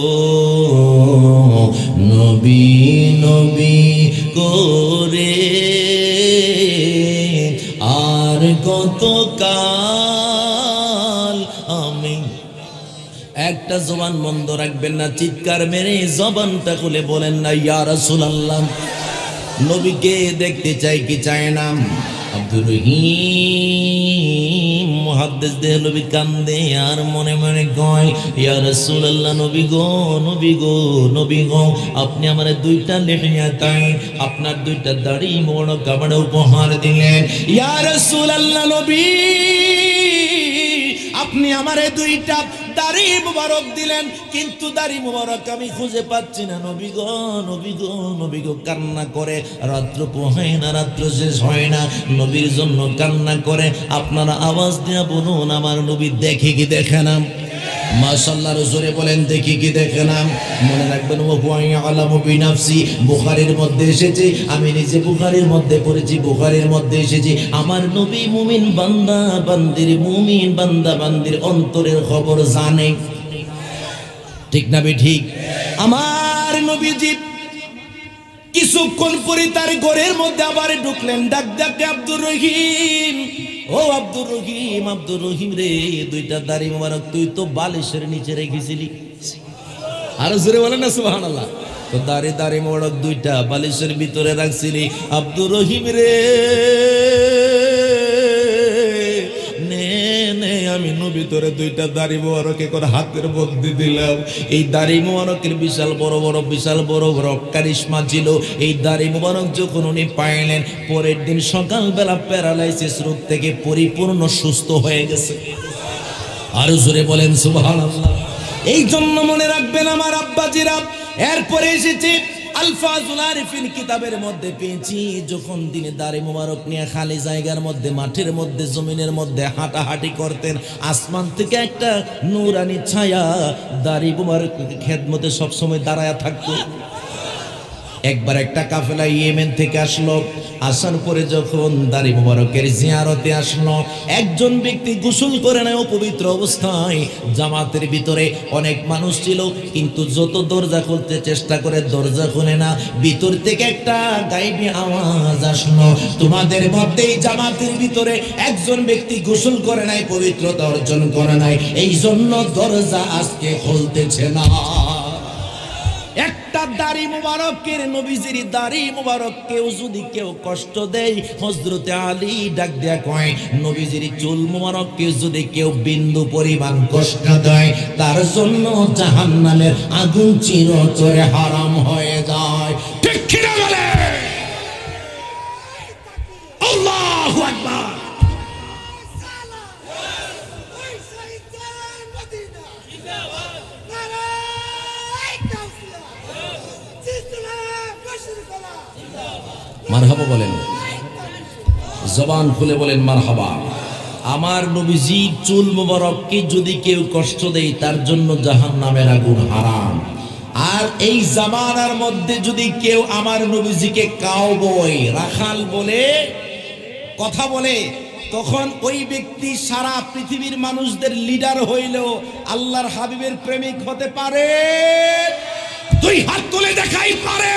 নবী নবী করে আর কত কাল আমি। একটা জবান বন্ধ রাখবেন না, চিৎকার মেরে জবানটা খুলে বলেন না ইয়া রাসূলুল্লাহ। নবীকে দেখতে চাই কি চায় না? আব্দুর রহিম মুহাদ্দিস দেহলভী কান্দে আর মনে মনে কয় ইয়া রাসূলুল্লাহ, নবী গো নবী গো নবী গো, আপনি আমারে দুইটা লিহিয়া তাই আপনার দুইটা দাড়ি মোবারক আমার উপহার দিলেন। ইয়া রাসূলুল্লাহ নবী, আপনি আমারে দুইটা দাড়ি মুবারক দিলেন, কিন্তু দাড়ি মুবারক আমি খুঁজে পাচ্ছি না। নবী গো নবী গো নবী গো, কান্না করে, রাত্র পোহায় না, রাত্র শেষ হয় না, নবীর জন্য কান্না করে। আপনারা আওয়াজ দিয়া বলুন আমার নবী দেখে কি দেখে না? মাশাআল্লাহ, জোরে বলেন দেখি কি দেখে না? মনে রাখবেন ও হুয়া ইয়ালামু বিনাফসি, বুখারীর মধ্যে এসেছে, আমি নিজে বুখারীর মধ্যে পড়েছি, বুখারীর মধ্যে এসেছে আমার নবী মুমিন বান্দা বান্দির, মুমিন বান্দা বান্দির অন্তরের খবর জানে। ঠিক না ঠিক? আমার নবীজি কিছুক্ষণ পরে তার ঘরের মধ্যে আবার ঢুকলেন, ডাক ডাকে আব্দুর রহিম, ও আব্দুর রহিম, আব্দুর রহিম রে, দুইটা দাড়ি মোবারক তুই তো বালিশের নিচে রেখেছিলি। আরো জোরে বলেন না সুবহানাল্লাহ। তো দাড়ি মোবারক দুইটা বালিশের ভিতরে রাখছিলি আব্দুর রহিম রে, আমি নবী তোরে দুইটা দাড়ি মোবারকে করে হাতের মধ্যে দিলাম। এই দাড়ি মোবারকের বিশাল বড় বড় কারিশমা ছিল। এই দাড়ি মোবারক যখন উনি পাইলেন, পরের দিন সকালবেলা প্যারালাইসিস রোগ থেকে পরিপূর্ণ সুস্থ হয়ে গেছে। আর জোরে বলেন সুবহানাল্লাহ। এই জন্য মনে রাখবেন আমার আব্বাজিরা, এরপরে এসেছে আলফাজুল আরিফিন কিতাবের মধ্যে পেয়েছি, যখন দিনে দাড়ি মোবারক নিয়ে খালি জায়গার মধ্যে, মাঠের মধ্যে, জমিনের মধ্যে হাঁটাহাঁটি করতেন, আসমান থেকে একটা নূরানি ছায়া দাড়ি মোবারকের খেদমতে সবসময় দাঁড়ায়া থাকতো। একবার একটা কাফেলা ইয়েমেন থেকে আসলো, আসার পরে যখন দাড়ি মোবারকের জিয়ারতে আসলো, একজন ব্যক্তি গোসল করে নেয় অপবিত্র অবস্থায়। জামাতের ভিতরে অনেক মানুষ ছিল, কিন্তু যত দরজা খুলতে চেষ্টা করে দরজা খুলে না। ভিতর থেকে একটা গায়েবী আওয়াজ আসলো, তোমাদের মধ্যেই জামাতের ভিতরে একজন ব্যক্তি গোসল করে নাই, পবিত্রতা অর্জন করে নাই, এই জন্য দরজা আজকে খুলতেছে না। একটা দাড়ি মুবারকের, নবীজির দাড়ি মুবারক কেউ যদি কেউ কষ্ট দেয়, হযরতে আলী ডাক দেয়া কয়, নবীজির চুল মুবারককে যদি কেউ বিন্দু পরিমাণ কষ্ট দেয়, তার জন্য জাহান্নামের আগুন চিরতরে হারাম হয়ে যায়। ঠিক কি না বলে? আল্লাহু আকবার। মারহাবা বলেন, জবান খুলে বলেন মারহাবা। আমার নবীজির চুল মুবারককে যদি কেউ কষ্ট দেয়, তার জন্য জাহান্নামের আগুন হারাম। আর এই জামানার মধ্যে যদি কেউ আমার নবীজিকে কাউবয়, রাখাল বলে কথা বলে, তখন ওই ব্যক্তি সারা পৃথিবীর মানুষদের লিডার হইলেও আল্লাহর হাবিবের প্রেমিক হতে পারে? দুই হাত তুলে দেখাই পারে?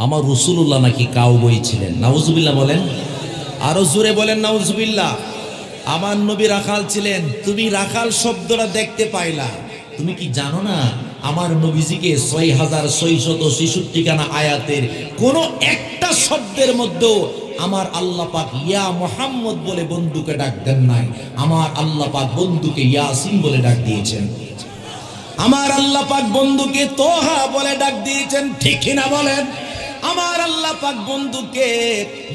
আমার রাসূলুল্লাহ নাকি কাউবয় ছিলেন। নাউজুবিল্লাহ বলেন, আরো জোরে বলেন নাউজুবিল্লাহ। আমার নবী রাখাল ছিলেন। তুমি রাখাল শব্দটা দেখতে পাইলা, তুমি কি জানো না আমার নবীজিকে ৬৬৬৬ খানা আয়াতের কোন একটা শব্দের মধ্যে আমার আল্লাহ পাক ইয়া মুহাম্মদ বলে বন্ধুকে ডাক দেন নাই। আমার আল্লাহ পাক বন্ধুকে ইয়াসিন বলে ডাক দিয়েছেন। আমার আল্লাহ পাক বন্ধুকে তোহা বলে ডাক দিয়েছেন, ঠিক না বলেন? আমার আল্লাহ পাক বন্ধুকে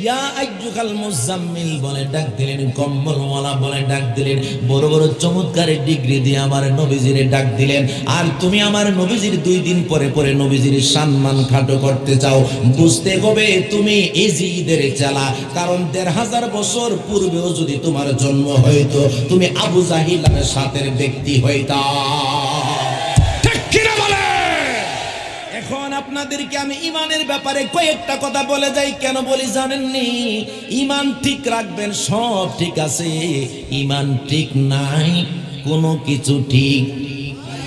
ইয়া আইয়ুহাল মুজাম্মিল বলে ডাক দিলেন, কম্বলওয়ালা বলে ডাক দিলেন, বড় বড় চমৎকার ডিগ্রি দিয়ে আমার নবীজিরে ডাক দিলেন। আর তুমি আমার নবীজির 2 দিন পরে পরে নবীজির সম্মান খাটো করতে চাও, বুঝতে হবে তুমি এজিদের চালা। কারণ ১৫০০ বছর পূর্বেও যদি তোমার জন্ম হইতো, তুমি আবু জাহিলের সাথের ব্যক্তি হইতা। ঠিক কিনা বলে? এখন আপনাদেরকে আমি ইমানের ব্যাপারে কয়েকটা কথা বলে যাই। কেন বলি জানেননি? ইমান ঠিক রাখবেন, সব ঠিক আছে। ইমান ঠিক নাই, কোনো কিছু ঠিক,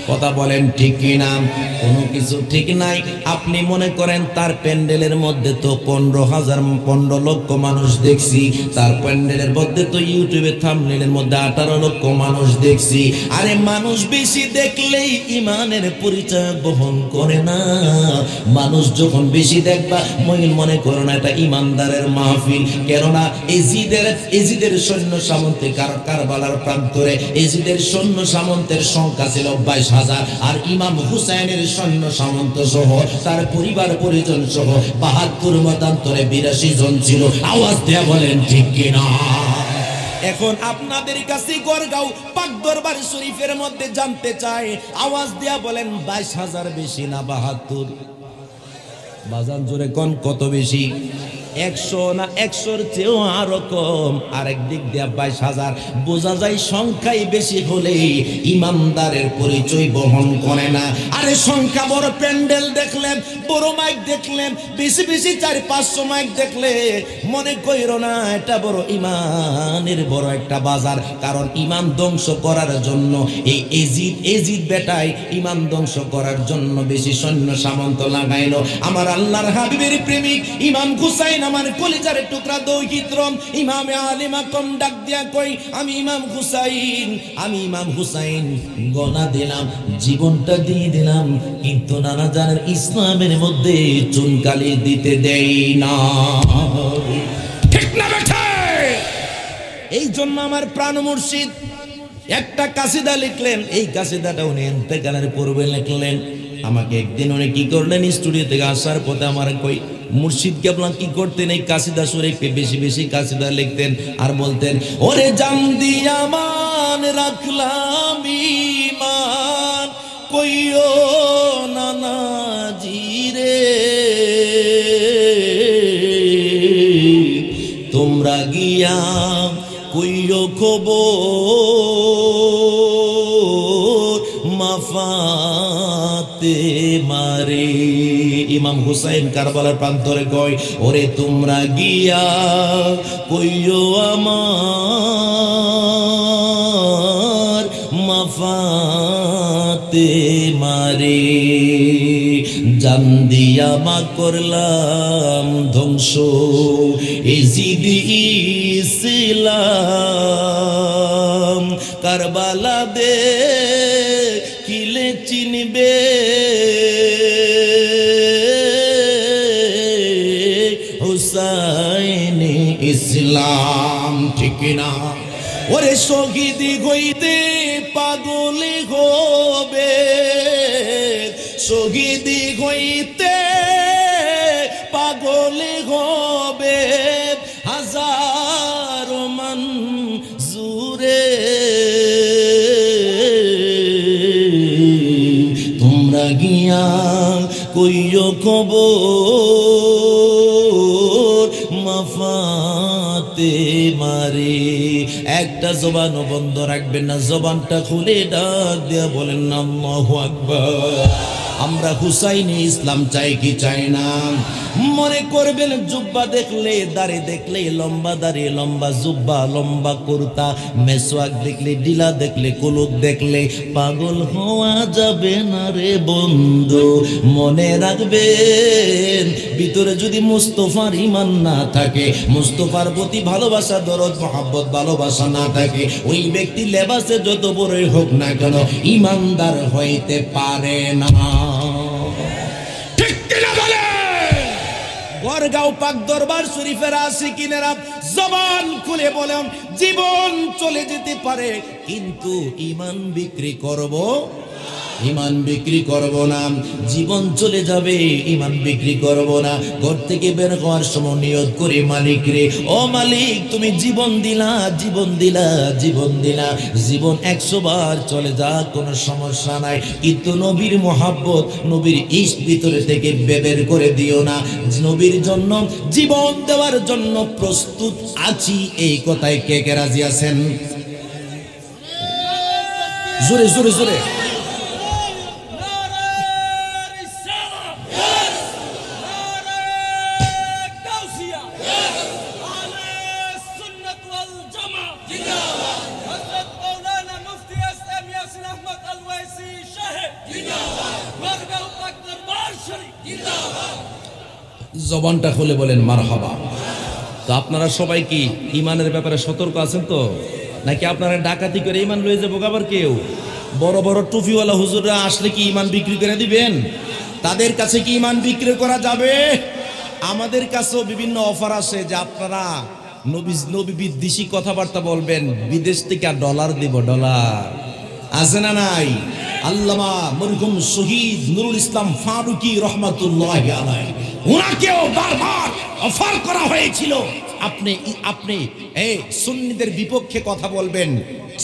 কথা বলেন ঠিক কিনা? কোনো কিছু ঠিক নাই। আপনি মনে করেন তার প্যান্ডেলের মধ্যে তো ১৫ লক্ষ মানুষ দেখছি, তার প্যান্ডেলের মধ্যে তো ইউটিউবে থাম্বনেলের মধ্যে 18 লক্ষ মানুষ দেখছি। আরে মানুষ বেশি দেখলেই ইমানের পরিচয় বহন করে না। মানুষ যখন বেশি দেখবা মনে করো না এটা ইমানদারের মাহফিল। কেননা এজিদের সৈন্য সামন্তে কারবালার প্রান্তরে এজিদের সৈন্য সামন্তের সংখ্যা ছিল ২২,০০০, আর ইমাম হুসাইনের সৈন্য সামন্ত সহ তার পরিবার পরিজন সহ ৭২ মতান্তরে ৮২ জন ছিল। আওয়াজ দেয়া বলেন ঠিক কিনা? এখন আপনাদের কাছে গড়গাঁও পাক দরবার শরীফের মধ্যে জানতে চাই, আওয়াজ দেয়া বলেন ২২,০০০ বেশি না ৭২? বাজান জোরে কোন কত বেশি? ১০০ না ১০০-র চেয়েও আরো কম। আরেক দিক দিয়া ২২,০০০। বোঝা যায় সংখ্যাই বেশি হলেই ইমানদারের পরিচয় বহন করে না। আরে সংখ্যা বড়, প্যান্ডেল দেখলেন, বড় মাইক দেখলেন, বেশি বেশি ৪-৫০০ মাইক দেখলে মনে কইরো না এটা বড় ইমানের বড় একটা বাজার। কারণ ইমান ধ্বংস করার জন্য এই এজিদ বেটাই ইমান ধ্বংস করার জন্য বেশি সৈন্য সামন্ত লাগাইলো। আমার আল্লাহর হাবিবের প্রেমিক ইমাম হুসাইন, আমার কলিজার টুকরা দৌহিত্রম ইমামে আলিমা কম ডাক দিয়া কই, আমি ইমাম হুসাইন গনা দিলাম, জীবনটা দিয়ে দিলাম, কিন্তু নানা জানের ইসলামের মধ্যে চুনকালি দিতে দেই না। ঠিক না বেঠে? এই জন্য আমার প্রাণ মুর্শিদ একটা কাসিদা লিখলেন। এই কাসিদাটা উনি ইন্তেকালের পূর্বে লিখলেন। আমাকে একদিন উনি কি করলেন, স্টুডিও থেকে আসার পথে আমার কই, মুর্শিদ কেবলা কি করতেন, এই কাসিদা সুরে বেশি বেশি কাসিদা লিখতেন আর বলতেন, ওরে জান দিয়া মান রাখলাম ঈমান, কইও নানাজি রে, তোমরা গিয়া কইও খবর মাফাতে মারে। ইমাম হুসাইন কারবালার প্রান্তরে কয়, ওরে তোমরা গিয়া কইও আমার মাফাতে মারে, জান দিয়া মা করলাম ধ্বংস এজিদ ইসলাম, কারবালা দে কিলে চিনবে হুসাইন ইসলাম। ঠিক না? ওরে শহীদ হইতে পাগল হবে, শহীদ হইতে পাগল হবে, হাজার মান জুরে, তোমরা গিয়া কইও খবর মাফাতে মারে। একটা জবানও বন্ধ রাখবেন না, জবানটা খুলে ডাক দিয়া বলেন আল্লাহু আকবার। আমরা হুসাইনি ইসলাম চাই কি চাই না? মনে করবেন জুব্বা দেখলে, দাড়ি দেখলে, লম্বা দাড়ি, লম্বা জুব্বা, লম্বা কুর্তা, মেসওয়াক দেখলে, ডিলা দেখলে, কুলুক দেখলে পাগল হওয়া যাবে না রে বন্ধু। মনে রাখবেন, ভিতরে যদি মুস্তাফার ঈমান না থাকে, মুস্তাফার প্রতি ভালোবাসা, দরদ, মহব্বত, ভালোবাসা না থাকে, ওই ব্যক্তি লেবাসে যত বড়ই হোক না কেন ঈমানদার হইতে পারে না। ঠিক কিনা বলে? গড়গাঁও পাক দরবার শরীফের আশিকিনেরা জবান খুলে বলেন, জীবন চলে যেতে পারে কিন্তু ঈমান বিক্রি করব, ঈমান বিক্রি করব না। জীবন চলে যাবে, ঈমান বিক্রি করব না। ঘর থেকে বের হওয়ার সময় নিয়ত করে, মালিক রে, ও মালিক, তুমি জীবন দিলা, জীবন দিলা, জীবন দিলা, জীবন 100 বার চলে যাক কোনো সমস্যা নাই, কিন্তু নবীর মহব্বত, নবীর ইশক ভিতরে থেকে বের করে দিও না। নবীর জন্য জীবন দেওয়ার জন্য প্রস্তুত আছি, এই কথায় কে কে রাজি আছেন? জোরে জোরে জোরে। জবানটা খুলে বলেন মারহাবা। তো আপনারা সবাই কি ইমানের ব্যাপারে সতর্ক আছেন তো? নাকি আপনারা ডাকাতি করে ইমান লয়ে যাবো? আবার কেউ বড় বড় টুপিওয়ালা হুজুররা আসলে কি ইমান বিক্রি করে দিবেন? তাদের কাছে কি ইমান বিক্রি করা যাবে? আমাদের কাছেও বিভিন্ন অফার আসে যে আপনারা নবী বিদ্বেষী কথাবার্তা বলবেন, বিদেশ থেকে ডলার দিব, ডলার আছে না নাই? আল্লামা মরহুম শহীদ নুরুল ইসলাম ফারুকি রহমাতুল্লাহি আলাইহি, ওনাকেও বারবার অফার করা হয়েছিল, আপনি এই সুন্নিদের বিপক্ষে কথা বলবেন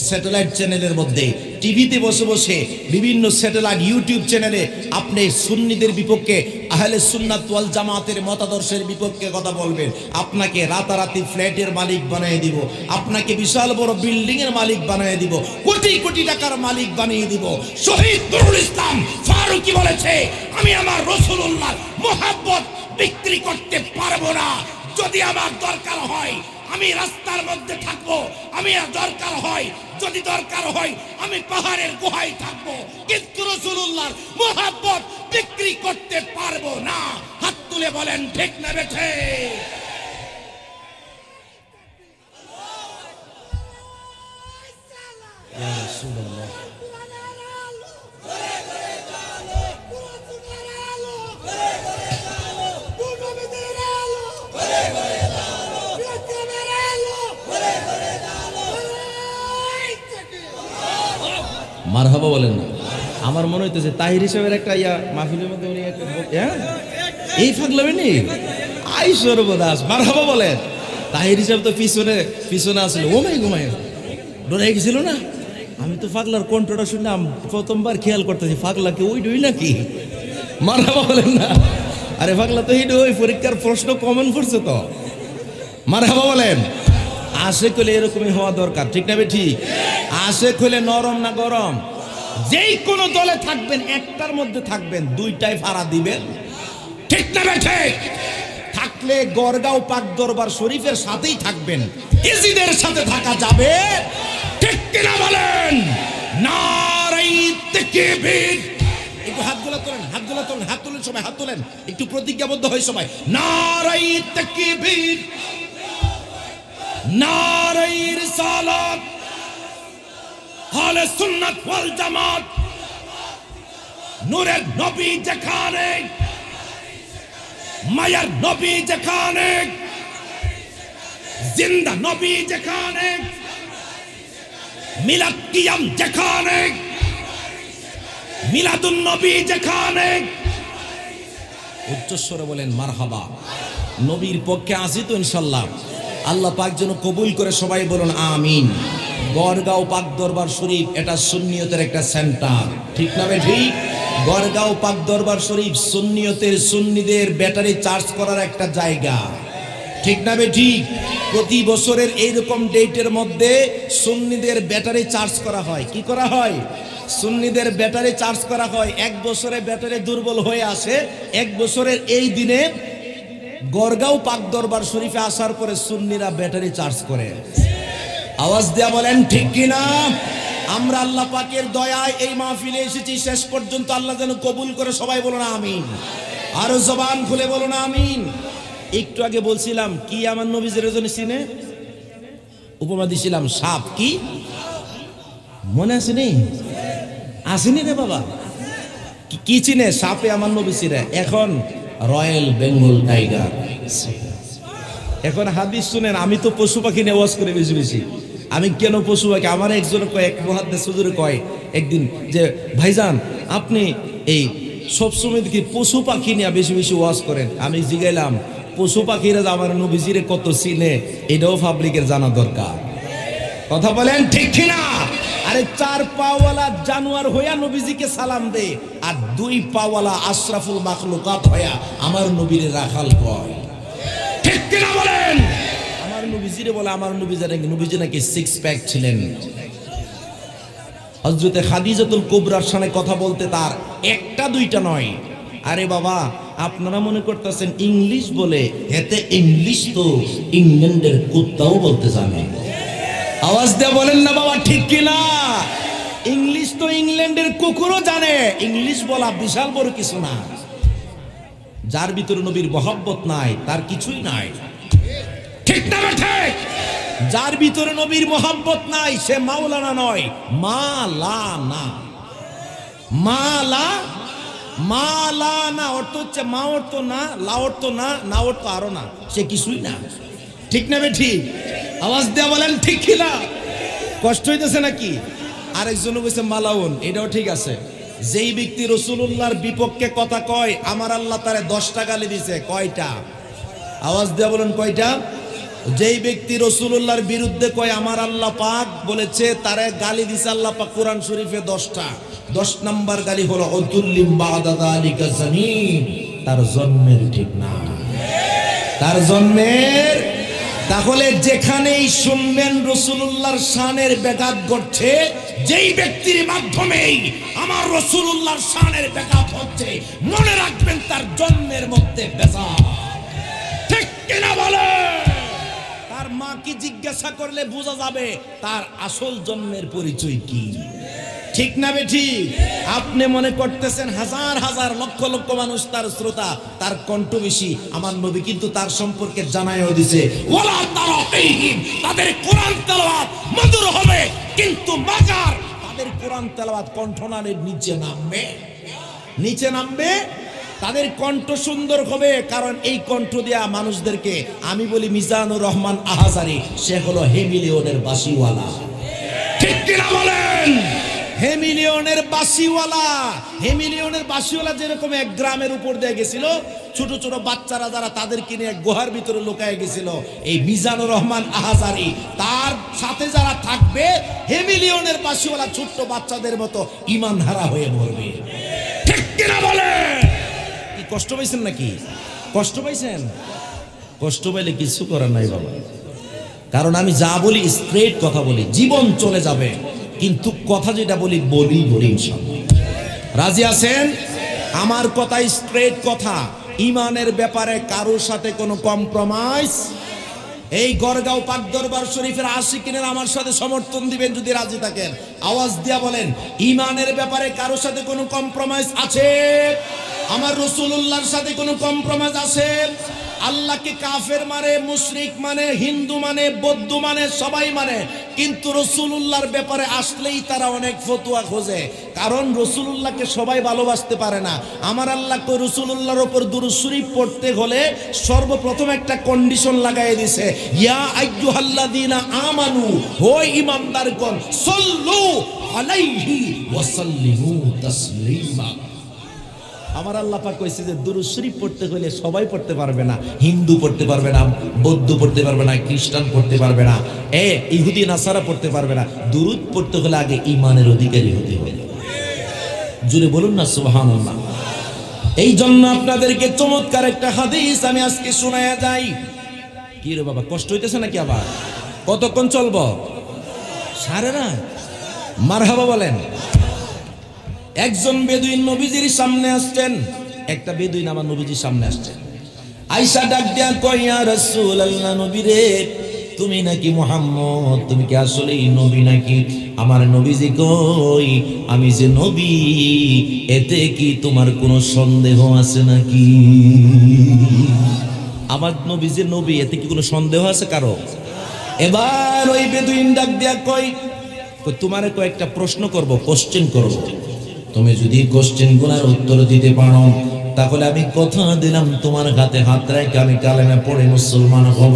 স্যাটেলাইট চ্যানেলের মধ্যে, টিভিতে বসে বসে বিভিন্ন স্যাটেলাইট ইউটিউব চ্যানেলে আপনি সুন্নিদের বিপক্ষে, আহলে সুন্নাত ওয়াল জামাতের মতাদর্শের বিপক্ষে কথা বলবেন, আপনাকে রাতারাতি ফ্ল্যাটের মালিক বানিয়ে দিব, আপনাকে বিশাল বড় বিল্ডিং এর মালিক বানিয়ে দিব, কোটি কোটি টাকার মালিক বানিয়ে দিব। শহীদ নুরুল ইসলাম ফারুকি বলেছে, আমি আমার রাসূলুল্লাহর মুহাব্বত বিক্রি করতে পারবো না। যদি আমার দরকার হয় আমি রাস্তার মধ্যে থাকবো, আমি দরকার হয়, যদি দরকার হয় আমি পাহাড়ের গুহায় থাকবো, কিন্তু রাসূলুল্লাহর মুহাব্বত বিক্রি করতে পারবো না। হাত তুলে বলেন ঠিক না বেঠে? ইয়া রাসূলুল্লাহ, মারহাবা বলেন না? আমার মনে হইতেছে তাহির হিসাবের একটা মাহফিলের মধ্যে উনি একটা এই ফাগলামি নেই, আই সর্বদাস মারহাবা বলেন। তাহির হিসাব তো পিছনে আসলে ও মাই ঘুমাই ডরে গেছিল না। আমি তো পাগলার কণ্ঠটা শুনলাম, প্রথমবার খেয়াল করতেছি পাগলাকে ওই ডই নাকি? মারহাবা বলেন না? আরে পাগলা তো এই ডই, পরীক্ষার প্রশ্ন কমন পড়ছে তো। মারহাবা বলেন। আশেক হলে এরকমই হওয়া দরকার, ঠিক না ঠিক? আশেক হলে নরম না গরম? যেই কোনো দলে থাকবেন একটার মধ্যে থাকবেন, দুইটাই ভাড়া দিবেন, ঠিক না ঠিক? থাকলে গড়গাঁও পাক দরবার শরীফের সাথেই থাকবেন, ইজিদের সাথে থাকা যাবে, ঠিক কিনা বলেন? নারাই তাকবীর। একটু হাতগুলো তোলেন, হাতগুলো তোলেন, হাত তোলেন সবাই, হাত তোলেন, একটু প্রতিজ্ঞাবদ্ধ হয় সবাই। নারাই তাকবীর, নারাই রিসালাত, আহলে সুন্নাত ওয়াল জামাত, নূরের নবী যেখানে, মায়ার নবী যেখানে, জিন্দা নবী যেখানে, মিলাদ কিয়াম যেখানে, মিলাদুন নবী যেখানে, উচ্চস্বরে বলেন মারহাবা। নবীর পক্ষে আসি তো ইনশাআল্লাহ। আল্লাহ পাক যেন কবুল করে, সবাই বলুন আমিন। গড়গাঁও পাক দরবার শরীফ এটা সুন্নিয়তের একটা সেন্টার, ঠিক না ঠিক? গড়গাঁও পাক দরবার শরীফ সুন্নিয়তের, সুন্নিদের ব্যাটারি চার্জ করার একটা জায়গা, ঠিক না ঠিক? প্রতি বছরের এইরকম ডেটের মধ্যে সুন্নিদের ব্যাটারি চার্জ করা হয়। কি করা হয়? সুন্নিদের ব্যাটারি চার্জ করা হয়, 1 বছরে ব্যাটারি দুর্বল হয়ে আসে। 1 বছরের এই দিনে গড়গাঁও পাক দরবার শরীফে আসার পরে সুন্নিরা ব্যাটারি চার্জ করে। আওয়াজ দিয়া বলেন ঠিক কিনা? আমরা আল্লাহ পাকের দয়ায় এই মাহফিলে এসেছি, শেষ পর্যন্ত আল্লাহ যেন কবুল করে। সবাই বলো না আমিন, আরো জবান খুলে বলো না আমিন। একটু আগে বলছিলাম কি আমার নবীজির জন্য চিনে, উপমা দিছিলাম সাপ। কি মনে আসেনি? আসেনি রে বাবা? কি চিনে? সাপে আমার নবী চিনে। এখন রয়্যাল বেঙ্গল টাইগার। এখন হাদিস শুনেন, আমি তো পশু পাখি নিয়ে ওয়াজ করে বেশি বেশি। আমি কেন পশু পাখি? আমার একজন কয়, এক মুহাদ্দিস হুজুর কয় একদিন যে ভাইজান আপনি এই সবসময় দেখি পশু পাখি নিয়ে বেশি বেশি ওয়াজ করেন। আমি জিগাইলাম পশু পাখিরা আমার নবীজিরে কত চিনে এটাও পাবলিকের জানা দরকার। কথা বলেন ঠিক কিনা? আরে 4 পাওয়ালা জানোয়ার হইয়া নবীজিকে সালাম দে, আর 2 পাওয়ালা আশরাফুল মাখলুকাত হইয়া আমার নবীরে রাখাল কয়। ঠিক কিনা বলেন? আমার নবীজিরে বলে, আমার নবীজি নাকি 6 প্যাক ছিলেন। হযরতে খাদিজাতুল কুবরার সামনে কথা বলতে তার 1টা 2টা নয়। আরে বাবা, আপনারা মনে করতেছেন ইংলিশ বলে, এতে ইংলিশ তো ইংল্যান্ডের কুত্তাও বলতে জানে। আওয়াজ দিয়ে বলেন না বাবা ঠিক কিনা? ইংলিশ তো ইংল্যান্ডের কুকুরও জানে। ইংলিশ বলা বিশাল বড় কিছু না। যার ভিতরে নবীর মহব্বত নাই তার কিছুই নাই। ঠিক না ঠিক? যার ভিতরে নবীর মহব্বত নাই সে মাওলানা নয়, মালানা। মালানা অর্থ হচ্ছে মা অর্থ না, লা অর্থ না, না অর্থ আরো না, সে কিছুই না। ঠিক না ঠিক? আওয়াজ দিয়ে বলেন ঠিক কিনা? কষ্ট হইতেছে নাকি? আরেকজন বলছে মালাউন, এটাও ঠিক আছে। যেই ব্যক্তি রাসূলুল্লাহর বিপক্ষে কথা কয়, আমার আল্লাহ তারে 10টা গালি দিছে। কয়টা? আওয়াজ দিয়ে বলেন কয়টা? যেই ব্যক্তি রাসূলুল্লাহর বিরুদ্ধে কয়, আমার আল্লাহ পাক বলেছে, তারে গালি দিছে আল্লাহ পাক কোরআন শরীফে 10টা। 10 নম্বর গালি হলো উতুল্লিম বাদা যালিকা জানিম, তার জন্মের ঠিক না, তার জন্মের। তাহলে যেখানেই শুনবেন রাসূলুল্লাহর শানের ব্যাঘাত ঘটছে, যেই ব্যক্তির মাধ্যমেই আমার রাসূলুল্লাহর শানের ব্যাঘাত হচ্ছে, মনে রাখবেন তার জন্মের মধ্যে ভেজাল। ঠিক কিনা বলে? তার মাকে জিজ্ঞাসা করলে বোঝা যাবে তার আসল জন্মের পরিচয় কি। ঠিক না বেঠিক? আপনি মনে করতেছেন হাজার হাজার লক্ষ লক্ষ মানুষ তার শ্রোতা, তার কণ্ঠ বেশি। আমার নবী কিন্তু তার সম্পর্কে জানায়ও দিছে, ওয়ালা তারাতিহিম, তাদের কোরআন তেলাওয়াত মধুর হবে, কিন্তু মাগার তাদের কোরআন তেলাওয়াত কণ্ঠনালীর নিচে নামবে, নিচে নামবে। তাদের কণ্ঠ সুন্দর হবে, কারণ এই কণ্ঠ দিয়া মানুষদেরকে, আমি বলি মিজানুর রহমান আহাজারি, সে হলো হেমিলিয়নের বাঁশিওয়ালা। ঠিক কিনা বলেন? হেমিলিয়নের বাঁশিওয়ালা। হেমিলিয়নের বাঁশিওয়ালা যেরকম এক গ্রামের উপর দিয়ে গেছিল, ছোট ছোট বাচ্চারা যারা, তাদেরকে নিয়ে এক গুহার ভিতরে লুকায় গেছিল, এই মিজানুর রহমান আহাজারি তার সাথে যারা থাকবে, হেমিলিয়নের বাঁশিওয়ালা ছোট্ট বাচ্চাদের মতো ঈমান হারা হয়ে মরবে। ঠিক কিনা বলে? কি কষ্ট পাইছেন নাকি? কষ্ট পাইছেন? কষ্ট পাইলে কিছু করার নাই বাবা, কারণ আমি যা বলি স্ট্রেট কথা বলি, জীবন চলে যাবে, কিন্তু কথা যেটা বলি বলি ইনশাআল্লাহ। রাজি আছেন? আমার কথা স্ট্রেট কথা, ইমানের ব্যাপারে কারোর সাথে কোনো কম্প্রোমাইজ। এই গড়গাঁও পাক দরবার শরীফের আশিকিনের আমার সাথে সমর্থন দিবেন যদি রাজি থাকেন। আওয়াজ দিয়া বলেন, ইমানের ব্যাপারে কারোর সাথে কোনো কম্প্রোমাইজ আছে? আমার রাসূলুল্লাহর সাথে কোনো কম্প্রোমাইজ আছে? আল্লাহকে কাফের মানে, মুশরিক মানে, হিন্দু মানে, বৌদ্ধ মানে, সবাই মানে, কিন্তু রাসূলুল্লাহর ব্যাপারে আসলেই তারা অনেক ফতোয়া খোঁজে, কারণ রাসূলুল্লাহকে সবাই ভালোবাসতে পারে না। আমার আল্লাহকে রাসূলুল্লাহর উপর দুরূদ শরীফ পড়তে হলে সর্বপ্রথম একটা কন্ডিশন লাগাই দিয়েছে, ইয়া আইয়ুহাল্লাযীনা আমানু, ও ঈমানদারগণ, সাল্লু আলাইহি ওয়া সাল্লিমু তাসলিমা। আমার আল্লাহ পাক কইছে যে দুরূদ শরীফ পড়তে হলে সবাই পড়তে পারবে না, হিন্দু পড়তে পারবে না, বৌদ্ধ পড়তে পারবে না, খ্রিস্টান পড়তে পারবে না, ইহুদি নাসারা পড়তে পারবে না। দুরূদ পড়তে হলে আগে ঈমানের অধিকারী হতে হবে। জুড়ে বলুন না সুবহানাল্লাহ। এই জন্য আপনাদেরকে চমৎকার একটা হাদিস আমি আজকে শোনায়া যাই। কি রে বাবা, কষ্ট হইতেছে নাকি? আবার কতক্ষণ চলবো? সারা রাত? মারহাবা বলেন। একজন বেদুইন নবীজির সামনে আসছেন, একটা বেদুইন আমার নবীজির সামনে আসছেন। আয়েশা ডাক দিয়া কয়, ইয়া রাসূলুল্লাহ, নবী রে, তুমি নাকি মুহাম্মদ? তুমি কি আসলেই নবী নাকি? আমার নবীজি কই, আমি যে নবী এতে কি তোমার কোনো সন্দেহ আছে নাকি? আমার নবী যে নবী এতে কি কোনো সন্দেহ আছে কারো? এবার ওই বেদুইন ডাক দিয়া কই, তোমারে কয়েকটা প্রশ্ন করব, কোশ্চেন করব। তুমি যদি কোশ্চেন গুলার উত্তর দিতে পারো তাহলে আমি কথা দিলাম তোমার হাতে হাত রেখে আমি কালেমা পড়ে মুসলমান হব।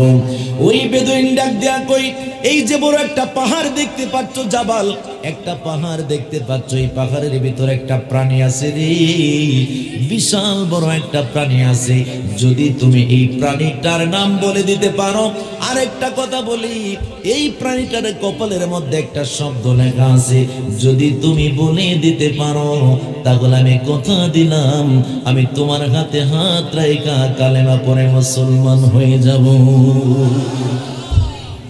ওই বেদুইন ডাক দিয়া কই, এই যে বড় একটা পাহাড় দেখতে পাচ্ছ, জাবাল, একটা পাহাড় দেখতে পাচ্ছ, এই পাহাড়ের ভিতরে একটা প্রাণী আছে রে, বিশাল বড় একটা প্রাণী আছে। যদি তুমি এই প্রাণীটার নাম বলে দিতে পারো, আরেকটা কথা বলি, এই প্রাণীটার কপালের মধ্যে একটা শব্দ লেখা আছে, যদি তুমি বলে দিতে পারো তাহলে আমি কথা দিলাম আমি তোমার হাতে হাত রাখা কালেমা পড়ে মুসলমান হয়ে যাব।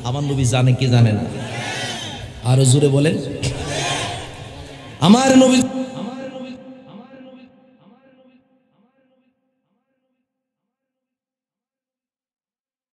আমার নবী জানে কি জানে না? আরো জোরে বলেন। আমার নবী